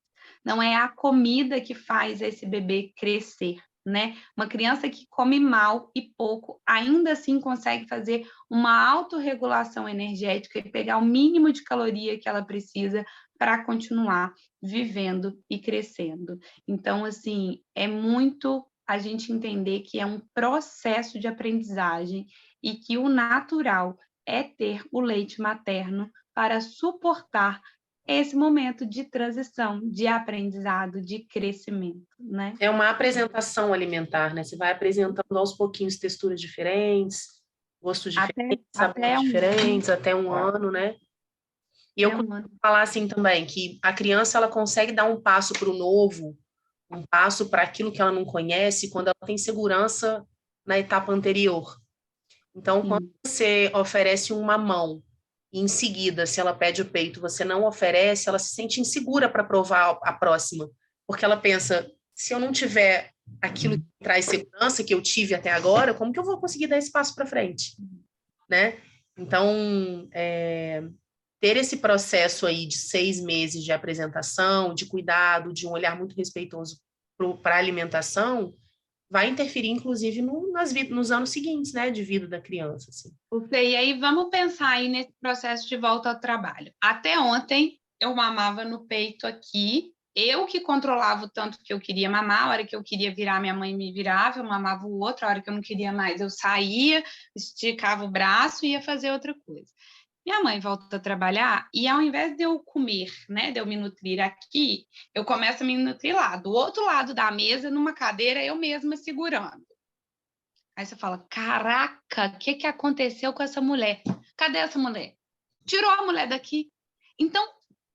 Não é a comida que faz esse bebê crescer, né? Uma criança que come mal e pouco, ainda assim consegue fazer uma autorregulação energética e pegar o mínimo de caloria que ela precisa para continuar vivendo e crescendo. Então, assim, é muito a gente entender que é um processo de aprendizagem e que o natural é ter o leite materno para suportar esse momento de transição, de aprendizado, de crescimento, né? É uma apresentação alimentar, né? Você vai apresentando aos pouquinhos texturas diferentes, gostos diferentes, sabores diferentes, até um ano, né? E eu costumo falar assim também, que a criança ela consegue dar um passo para o novo, um passo para aquilo que ela não conhece, quando ela tem segurança na etapa anterior. Então, quando você oferece uma mão, e em seguida, se ela pede o peito, você não oferece, ela se sente insegura para provar a próxima, porque ela pensa, se eu não tiver aquilo que traz segurança que eu tive até agora, como que eu vou conseguir dar espaço para frente, né? Então, ter esse processo aí de 6 meses de apresentação, de cuidado, de um olhar muito respeitoso para a alimentação, vai interferir, inclusive, nos anos seguintes, né, de vida da criança. Assim. E aí vamos pensar aí nesse processo de volta ao trabalho. Até ontem, eu mamava no peito aqui, eu que controlava o tanto que eu queria mamar, a hora que eu queria virar, minha mãe me virava, eu mamava o outro, a hora que eu não queria mais, eu saía, esticava o braço e ia fazer outra coisa. Minha mãe volta a trabalhar e ao invés de eu comer, né, de eu me nutrir aqui, eu começo a me nutrir lá, do outro lado da mesa, numa cadeira, eu mesma segurando. Aí você fala, caraca, o que aconteceu com essa mulher? Cadê essa mulher? Tirou a mulher daqui. Então,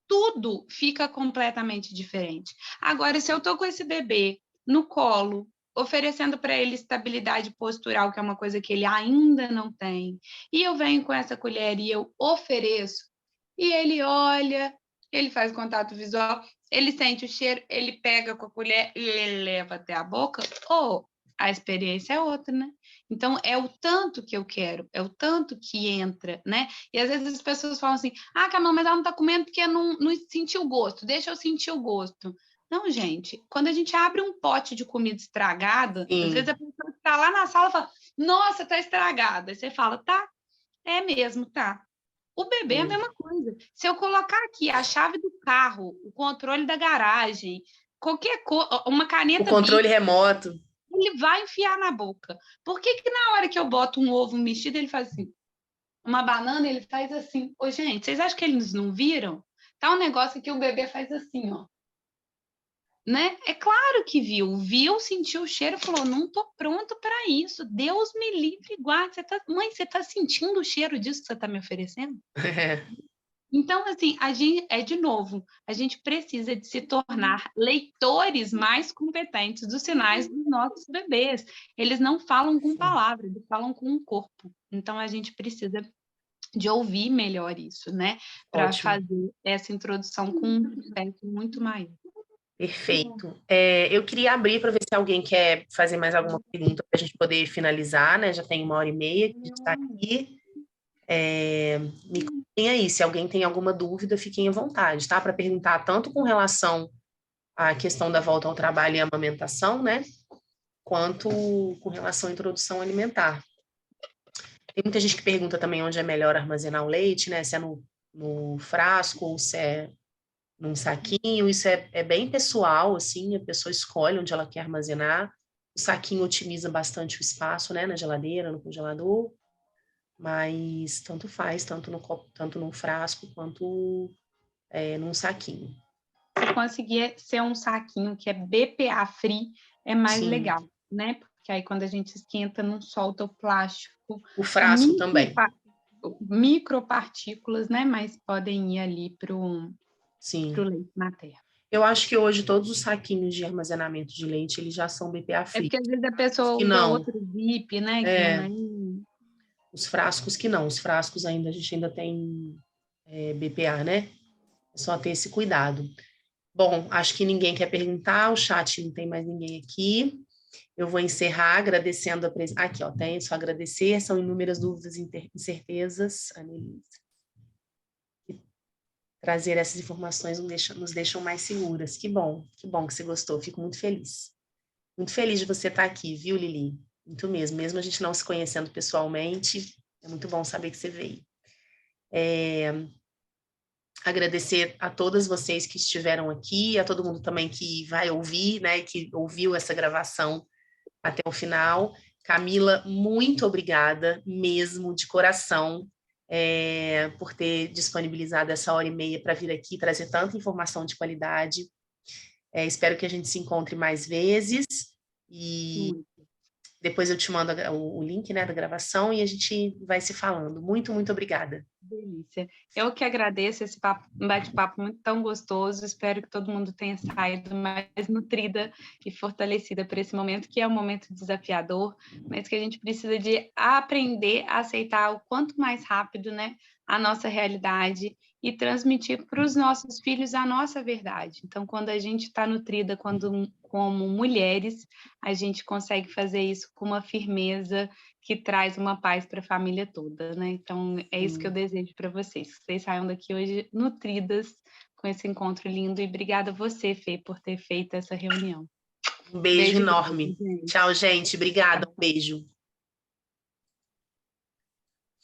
tudo fica completamente diferente. Agora, se eu tô com esse bebê no colo, oferecendo para ele estabilidade postural, que é uma coisa que ele ainda não tem, e eu venho com essa colher e eu ofereço, e ele olha, ele faz contato visual, ele sente o cheiro, ele pega com a colher e ele leva até a boca, ou a experiência é outra, né? Então, é o tanto que eu quero, é o tanto que entra, né? E às vezes as pessoas falam assim, Camila, mas ela não tá comendo porque não sentiu o gosto, deixa eu sentir o gosto. Não, gente, quando a gente abre um pote de comida estragada, às vezes a pessoa está lá na sala e fala, nossa, tá estragada. Aí você fala, tá, é mesmo, tá. O bebê é a mesma coisa. Se eu colocar aqui a chave do carro, o controle da garagem, qualquer coisa, uma caneta... O controle remoto. Ele vai enfiar na boca. Por que na hora que eu boto um ovo mexido, ele faz assim? Uma banana, ele faz assim. Ô, gente, vocês acham que eles não viram? Tá um negócio que o bebê faz assim, ó. Né? É claro que viu, sentiu o cheiro, falou, não tô pronto para isso, Deus me livre e guarde. Mãe, você tá sentindo o cheiro disso que você tá me oferecendo? Então, assim, de novo, a gente precisa de se tornar leitores mais competentes dos sinais dos nossos bebês. Eles não falam com palavras, eles falam com o corpo. Então, a gente precisa de ouvir melhor isso, né? Para fazer essa introdução com um sucesso muito maior. Perfeito. Eu queria abrir para ver se alguém quer fazer mais alguma pergunta para a gente poder finalizar, né? Já tem 1h30 que a gente está aqui. Me contem aí, se alguém tem alguma dúvida, fiquem à vontade, tá? Para perguntar tanto com relação à questão da volta ao trabalho e amamentação, né? Quanto com relação à introdução alimentar. Tem muita gente que pergunta também onde é melhor armazenar o leite, né? Se é no frasco ou se é num saquinho. Isso é bem pessoal, assim, a pessoa escolhe onde ela quer armazenar. O saquinho otimiza bastante o espaço, né? Na geladeira, no congelador. Mas tanto faz, tanto num frasco quanto num saquinho. Se conseguir ser um saquinho que é BPA free, é mais Sim. legal, né? Porque aí quando a gente esquenta, não solta o plástico. O frasco também. Micropartículas, né? Mas podem ir ali para o leite materno. Eu acho que hoje todos os saquinhos de armazenamento de leite, eles já são BPA É free. porque às vezes a Os pessoa que usa não, outro zip, né? Que não é, é... os frascos que não, os frascos ainda, a gente ainda tem BPA, né? É só ter esse cuidado. Bom, acho que ninguém quer perguntar, o chat não tem mais ninguém aqui. Eu vou encerrar agradecendo a presença. Aqui, ó, tem só agradecer, são inúmeras dúvidas e incertezas, Anelise. Trazer essas informações nos deixam mais seguras. Que bom que você gostou, fico muito feliz. Muito feliz de você estar aqui, viu, Lili? Muito mesmo a gente não se conhecendo pessoalmente, é muito bom saber que você veio. Agradecer a todas vocês que estiveram aqui, a todo mundo também que vai ouvir, né, que ouviu essa gravação até o final. Camila, muito obrigada mesmo, de coração, por ter disponibilizado essa hora e meia para vir aqui trazer tanta informação de qualidade. Espero que a gente se encontre mais vezes e depois eu te mando o link, né, da gravação e a gente vai se falando. Muito, muito obrigada. Delícia. Eu que agradeço esse papo, um bate-papo muito tão gostoso. Espero que todo mundo tenha saído mais nutrida e fortalecida para esse momento, que é um momento desafiador, mas que a gente precisa de aprender a aceitar o quanto mais rápido, né, a nossa realidade e transmitir para os nossos filhos a nossa verdade. Então, quando a gente está nutrida, como mulheres, a gente consegue fazer isso com uma firmeza que traz uma paz para a família toda, né? Então, é isso que eu desejo para vocês. Que vocês saiam daqui hoje nutridas com esse encontro lindo. E obrigada a você, Fê, por ter feito essa reunião. Um beijo Beijo enorme. grande, gente. Tchau, gente. Obrigada. Um beijo.